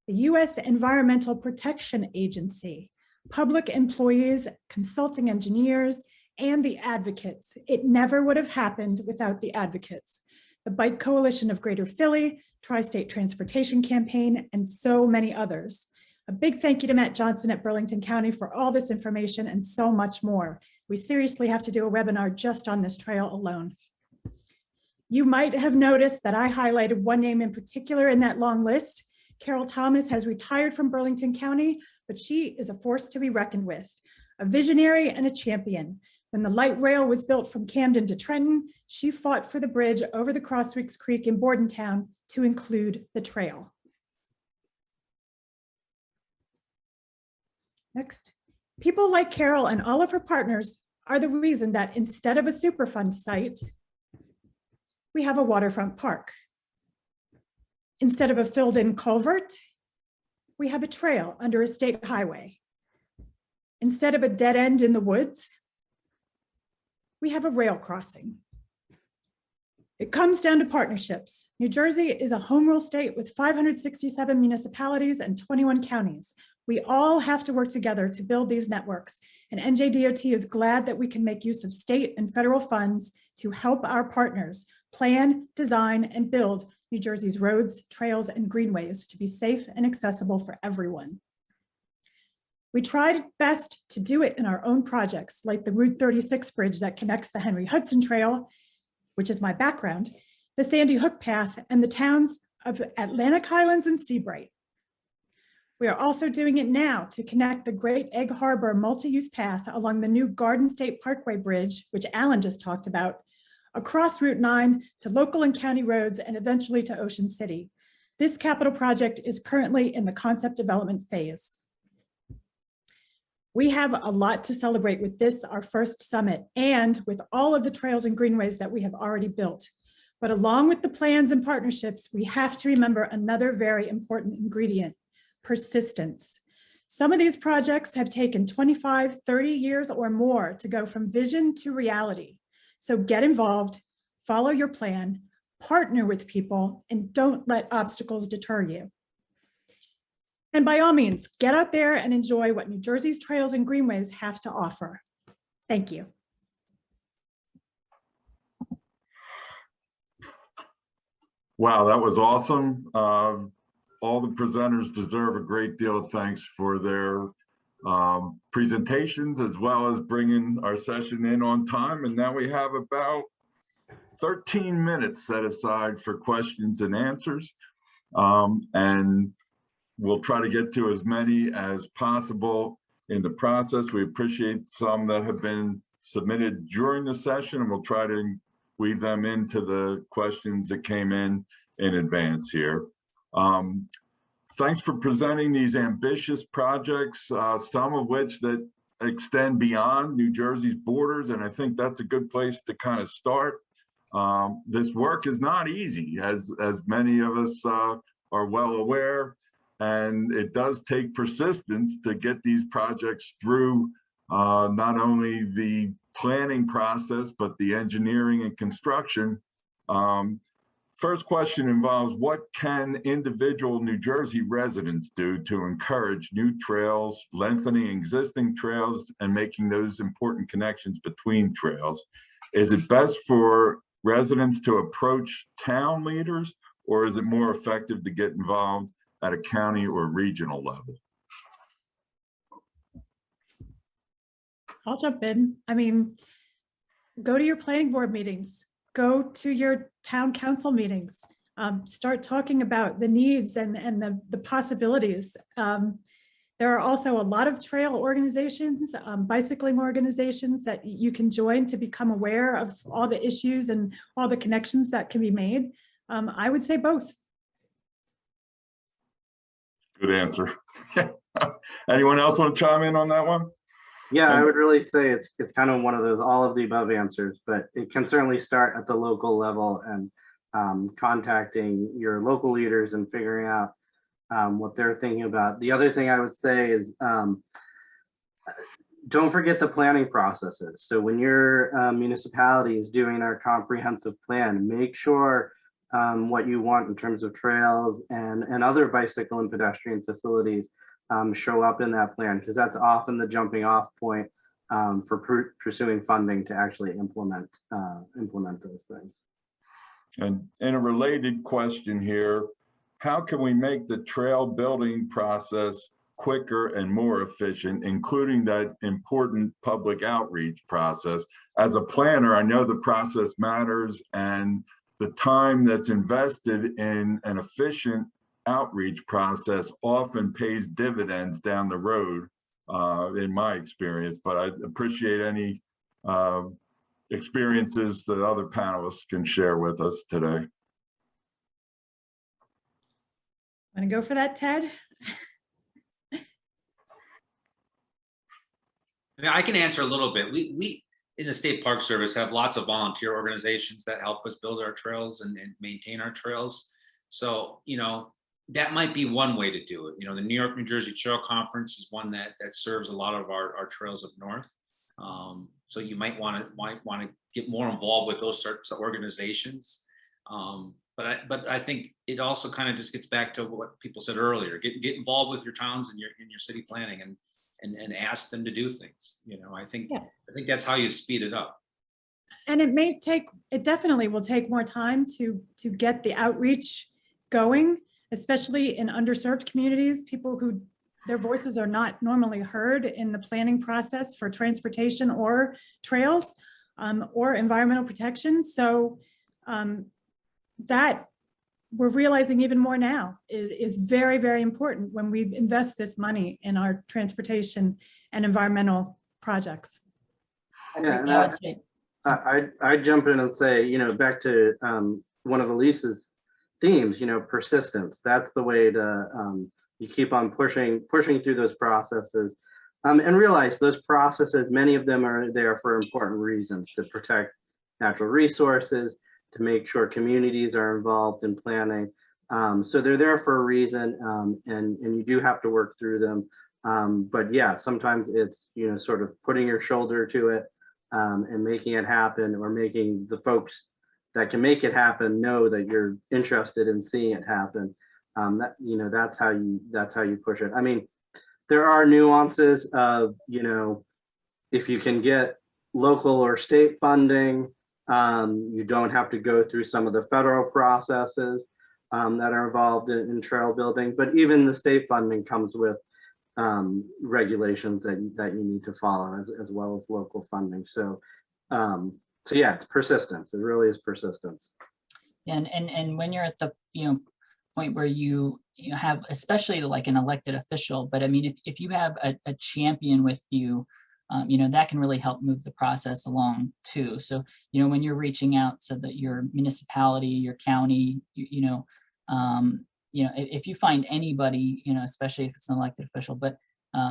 G: the U.S. Environmental Protection Agency, public employees, consulting engineers, and the advocates. It never would have happened without the advocates. The Bike Coalition of Greater Philly, Tri-State Transportation Campaign, and so many others. A big thank you to Matt Johnson at Burlington County for all this information and so much more. We seriously have to do a webinar just on this trail alone. You might have noticed that I highlighted one name in particular in that long list. Carol Thomas has retired from Burlington County, but she is a force to be reckoned with, a visionary and a champion. When the light rail was built from Camden to Trenton, she fought for the bridge over the Crossweeks Creek in Bordentown to include the trail. Next, people like Carol and all of her partners are the reason that instead of a Superfund site, we have a waterfront park. Instead of a filled-in culvert, we have a trail under a state highway. Instead of a dead end in the woods, we have a rail crossing. It comes down to partnerships. New Jersey is a home rule state with 567 municipalities and 21 counties. We all have to work together to build these networks, and NJDOT is glad that we can make use of state and federal funds to help our partners plan, design, and build New Jersey's roads, trails, and greenways to be safe and accessible for everyone. We tried best to do it in our own projects, like the Route 36 bridge that connects the Henry Hudson Trail, which is my background, the Sandy Hook Path, and the towns of Atlantic Highlands and Seabright. We are also doing it now to connect the Great Egg Harbor multi-use path along the new Garden State Parkway Bridge, which Alan just talked about, across Route 9 to local and county roads and eventually to Ocean City. This capital project is currently in the concept development phase. We have a lot to celebrate with this, our first summit, and with all of the trails and greenways that we have already built. But along with the plans and partnerships, we have to remember another very important ingredient: persistence. Some of these projects have taken 25, 30 years or more to go from vision to reality. So get involved, follow your plan, partner with people, and don't let obstacles deter you. And by all means, get out there and enjoy what New Jersey's trails and greenways have to offer. Thank you.
B: Wow, that was awesome. All the presenters deserve a great deal of thanks for their presentations, as well as bringing our session in on time. And now we have about 13 minutes set aside for questions and answers. And we'll try to get to as many as possible in the process. We appreciate some that have been submitted during the session, and we'll try to weave them into the questions that came in advance here. Thanks for presenting these ambitious projects, some of which that extend beyond New Jersey's borders, and I think that's a good place to kind of start. This work is not easy, as many of us are well aware, and it does take persistence to get these projects through not only the planning process, but the engineering and construction. First question involves, what can individual New Jersey residents do to encourage new trails, lengthening existing trails, and making those important connections between trails? Is it best for residents to approach town leaders, or is it more effective to get involved at a county or regional level?
G: I'll jump in. I mean, go to your planning board meetings, go to your town council meetings, start talking about the needs and the possibilities. There are also a lot of trail organizations, bicycling organizations that you can join to become aware of all the issues and all the connections that can be made. I would say both.
B: Good answer. Anyone else want to chime in on that one?
D: Yeah, I would really say it's kind of one of those all of the above answers, but it can certainly start at the local level and contacting your local leaders and figuring out what they're thinking about. The other thing I would say is don't forget the planning processes. So when your municipality is doing our comprehensive plan, make sure what you want in terms of trails and other bicycle and pedestrian facilities show up in that plan, because that's often the jumping off point for pursuing funding to actually implement those things.
B: And in a related question here, how can we make the trail building process quicker and more efficient, including that important public outreach process? As a planner, I know the process matters, and the time that's invested in an efficient outreach process often pays dividends down the road, in my experience, but I appreciate any experiences that other panelists can share with us today.
G: Want to go for that, Ted?
F: I mean, I can answer a little bit. We in the State Park Service have lots of volunteer organizations that help us build our trails and maintain our trails. So, you know, that might be one way to do it. You know, the New York, New Jersey Trail Conference is one that serves a lot of our trails up north. So you might want to get more involved with those sorts of organizations. But I think it also kind of just gets back to what people said earlier. Get involved with your towns and your city planning and ask them to do things. You know, I think that's how you speed it up.
G: And it definitely will take more time to get the outreach going, especially in underserved communities, people who their voices are not normally heard in the planning process for transportation or trails or environmental protection. So that we're realizing even more now is very, very important when we invest this money in our transportation and environmental projects.
D: Yeah, and I jump in and say, you know, back to one of Elise's themes, you know, persistence. That's the way to you keep on pushing through those processes, and realize those processes, many of them are there for important reasons, to protect natural resources, to make sure communities are involved in planning. So they're there for a reason, and you do have to work through them. But yeah, sometimes it's, you know, sort of putting your shoulder to it and making it happen, or making the folks that can make it happen know that you're interested in seeing it happen. That, you know, that's how you push it. I mean, there are nuances of, you know, if you can get local or state funding, you don't have to go through some of the federal processes that are involved in trail building. But even the state funding comes with regulations that you need to follow, as well as local funding. So, so yeah, it's persistence. It really is persistence.
E: And when you're at the point where you have, especially like an elected official, but I mean, if you have a champion with you, that can really help move the process along too. So, when you're reaching out so that your municipality, your county, if you find anybody, especially if it's an elected official, but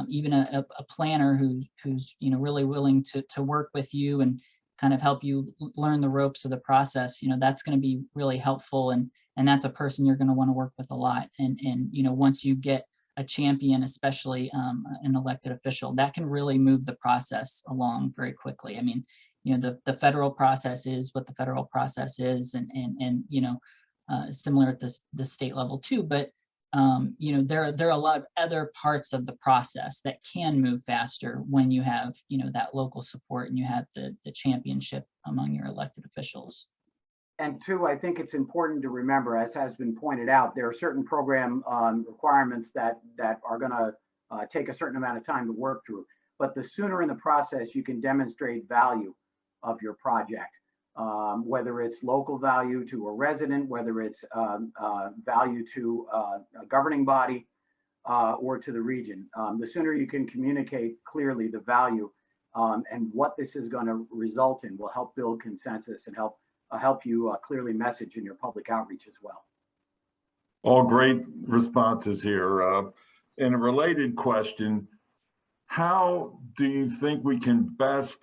E: even a planner who's really willing to work with you and kind of help you learn the ropes of the process, that's going to be really helpful. And that's a person you're going to want to work with a lot. And once you get a champion, especially an elected official, that can really move the process along very quickly. I mean, the federal process is what the federal process is, and similar at the state level too. But there are a lot of other parts of the process that can move faster when you have that local support and you have the championship among your elected officials.
C: And two, I think it's important to remember, as has been pointed out, there are certain program requirements that are going to take a certain amount of time to work through. But the sooner in the process you can demonstrate value of your project, whether it's local value to a resident, whether it's value to a governing body or to the region, the sooner you can communicate clearly the value and what this is going to result in will help build consensus and help you clearly message in your public outreach as well.
B: All great responses here. In a related question, how do you think we can best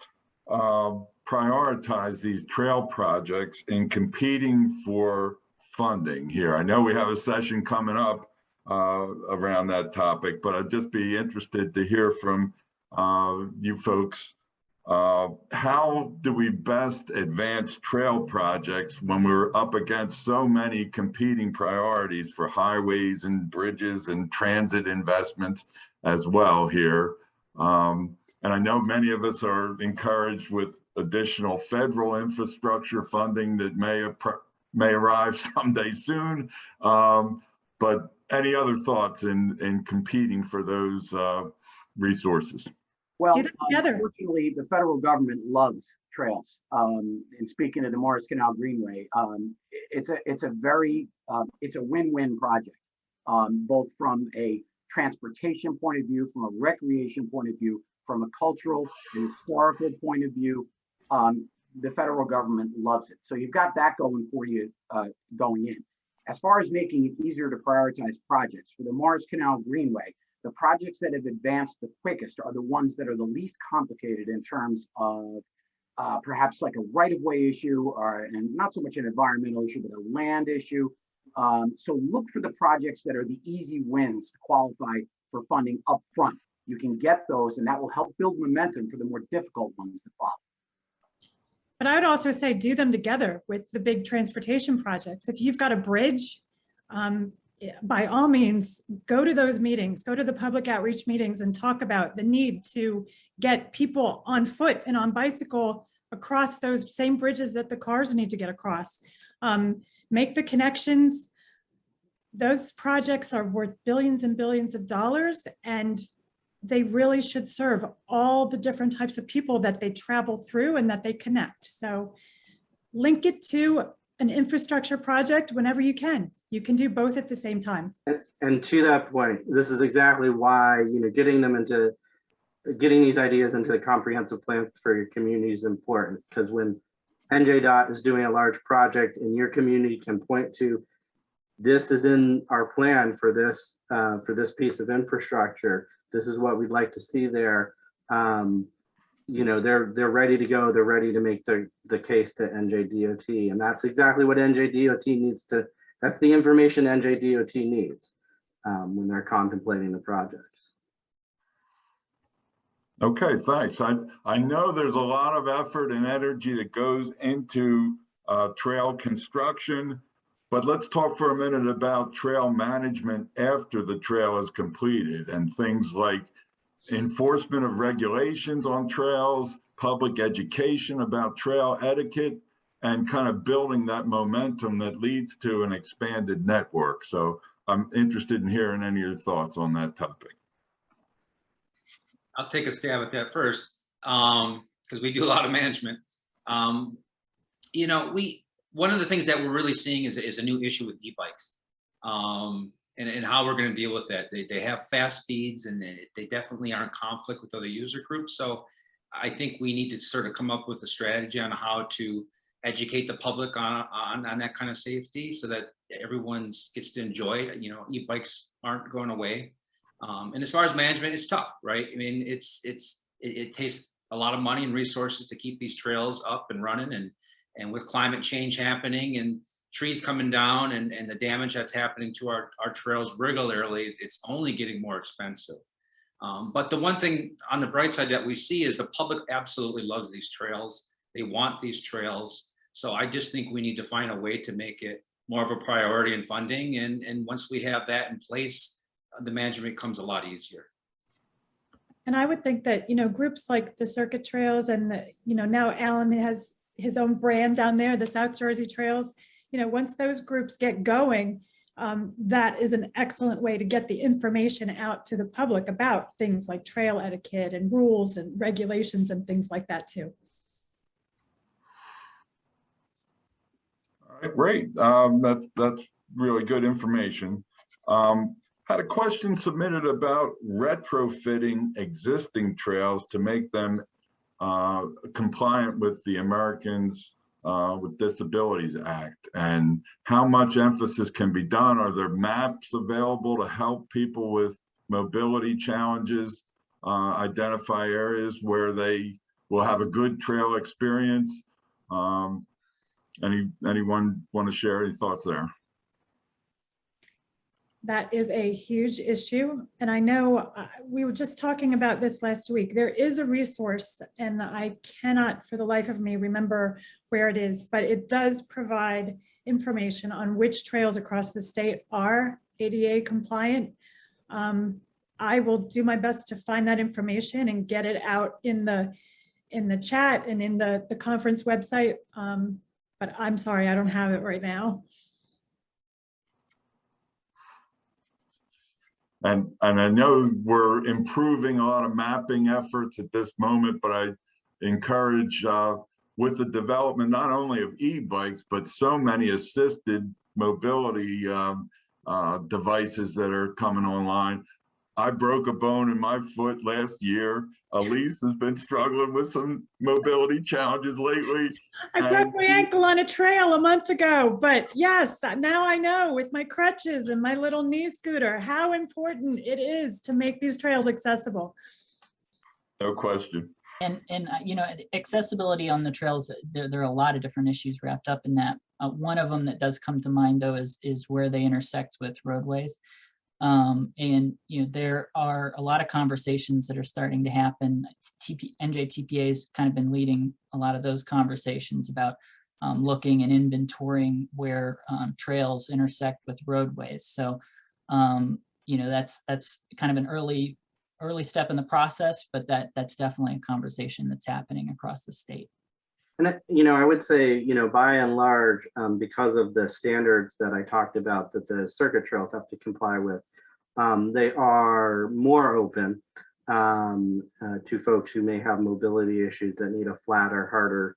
B: prioritize these trail projects in competing for funding here? I know we have a session coming up around that topic, but I'd just be interested to hear from you folks. How do we best advance trail projects when we're up against so many competing priorities for highways and bridges and transit investments as well here? And I know many of us are encouraged with additional federal infrastructure funding that may arrive someday soon. But any other thoughts in competing for those resources?
C: Well,
G: Do them together.
C: unfortunately, the federal government loves trails. And speaking of the Morris Canal Greenway, it's a win-win project, both from a transportation point of view, from a recreation point of view, from a cultural and historical point of view. The federal government loves it. So you've got that going for you going in. As far as making it easier to prioritize projects, for the Morris Canal Greenway, the projects that have advanced the quickest are the ones that are the least complicated in terms of perhaps like a right-of-way issue, and not so much an environmental issue, but a land issue. So look for the projects that are the easy wins to qualify for funding up front. You can get those, and that will help build momentum for the more difficult ones to follow.
G: But I would also say do them together with the big transportation projects. If you've got a bridge, by all means, go to those meetings, go to the public outreach meetings and talk about the need to get people on foot and on bicycle across those same bridges that the cars need to get across. Make the connections. Those projects are worth billions and billions of dollars, and they really should serve all the different types of people that they travel through and that they connect. So link it to an infrastructure project whenever you can. You can do both at the same time.
D: And to that point, this is exactly why, getting these ideas into the comprehensive plan for your community is important, because when NJDOT is doing a large project and your community can point to, this is in our plan for this piece of infrastructure, this is what we'd like to see there. They're ready to go. They're ready to make the case to NJDOT, and that's exactly what NJDOT needs to. That's the information NJDOT needs when they're contemplating the projects.
B: Okay, thanks. I know there's a lot of effort and energy that goes into trail construction, But let's talk for a minute about trail management after the trail is completed and things like enforcement of regulations on trails, public education about trail etiquette, and kind of building that momentum that leads to an expanded network. So I'm interested in hearing any of your thoughts on that topic.
F: I'll take a stab at that first, because we do a lot of management. You know, one of the things that we're really seeing is a new issue with e-bikes, and how we're going to deal with that. They have fast speeds, and they definitely are in conflict with other user groups. So I think we need to sort of come up with a strategy on how to educate the public on that kind of safety, so that everyone gets to enjoy it. You know, e-bikes aren't going away. And as far as management, it's tough, right? I mean, it takes a lot of money and resources to keep these trails up and running, and with climate change happening and trees coming down and the damage that's happening to our trails regularly, it's only getting more expensive. But the one thing on the bright side that we see is the public absolutely loves these trails. They want these trails. So I just think we need to find a way to make it more of a priority in funding. And once we have that in place, the management becomes a lot easier.
G: And I would think that, you know, groups like the Circuit Trails and the, you know, now Alan has his own brand down there, the South Jersey Trails, you know, once those groups get going, that is an excellent way to get the information out to the public about things like trail etiquette and rules and regulations and things like that too.
B: All right, great. That's really good information. Had a question submitted about retrofitting existing trails to make them compliant with the Americans with Disabilities Act, and how much emphasis can be done. Are there maps available to help people with mobility challenges identify areas where they will have a good trail experience? Anyone want to share any thoughts there?
G: That is a huge issue. And I know we were just talking about this last week. There is a resource, and I cannot for the life of me remember where it is, but it does provide information on which trails across the state are ADA compliant. I will do my best to find that information and get it out in the chat and in the conference website. But I'm sorry, I don't have it right now.
B: And I know we're improving a lot of mapping efforts at this moment, but I encourage with the development not only of e-bikes, but so many assisted mobility devices that are coming online. I broke a bone in my foot last year. Elise has been struggling with some mobility challenges lately.
G: I broke my ankle on a trail a month ago, but yes, now I know with my crutches and my little knee scooter, how important it is to make these trails accessible.
B: No question.
E: And you know, accessibility on the trails, there are a lot of different issues wrapped up in that. One of them that does come to mind though is where they intersect with roadways. And you know, there are a lot of conversations that are starting to happen. NJTPA's kind of been leading a lot of those conversations about looking and inventorying where trails intersect with roadways. So you know, that's kind of an early step in the process, but that's definitely a conversation that's happening across the state.
D: And you know, I would say, you know, by and large, because of the standards that I talked about that the circuit trails have to comply with, they are more open to folks who may have mobility issues that need a flatter, harder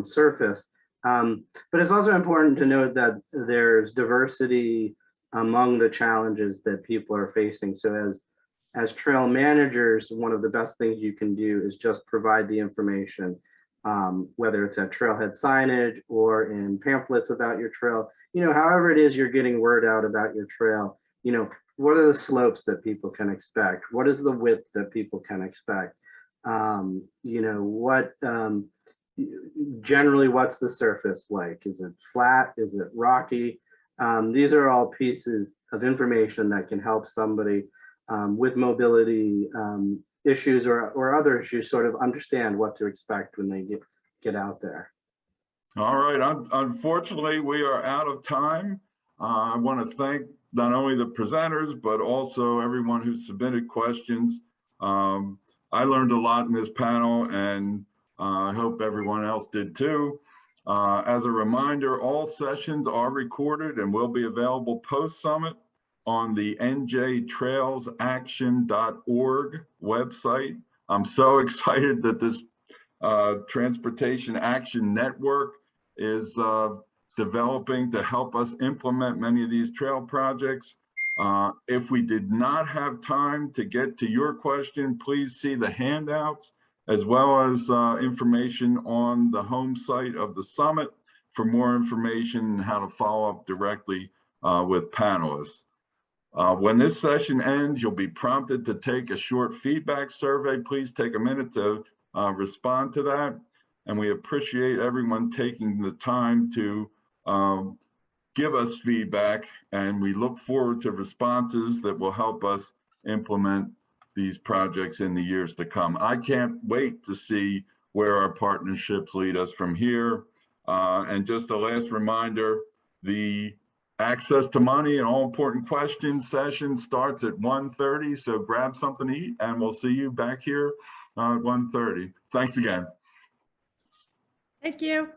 D: surface. But it's also important to note that there's diversity among the challenges that people are facing. So as trail managers, one of the best things you can do is just provide the information, whether it's at trailhead signage or in pamphlets about your trail, you know, however it is you're getting word out about your trail, you know, what are the slopes that people can expect? What is the width that people can expect? You know, what generally, what's the surface like? Is it flat? Is it rocky? These are all pieces of information that can help somebody with mobility issues or other issues sort of understand what to expect when they get out there.
B: All right, unfortunately, we are out of time. I want to thank not only the presenters, but also everyone who submitted questions. I learned a lot in this panel, and I hope everyone else did too. As a reminder, all sessions are recorded and will be available post-summit on the njtrailsaction.org website. I'm so excited that this Transportation Action Network is developing to help us implement many of these trail projects. If we did not have time to get to your question, please see the handouts as well as information on the home site of the summit for more information on how to follow up directly with panelists. When this session ends, you'll be prompted to take a short feedback survey. Please take a minute to respond to that. And we appreciate everyone taking the time to give us feedback, and we look forward to responses that will help us implement these projects in the years to come. I can't wait to see where our partnerships lead us from here. And just a last reminder, the access to money and all important questions session starts at 1:30. So grab something to eat, and we'll see you back here at 1:30. Thanks again.
G: Thank you.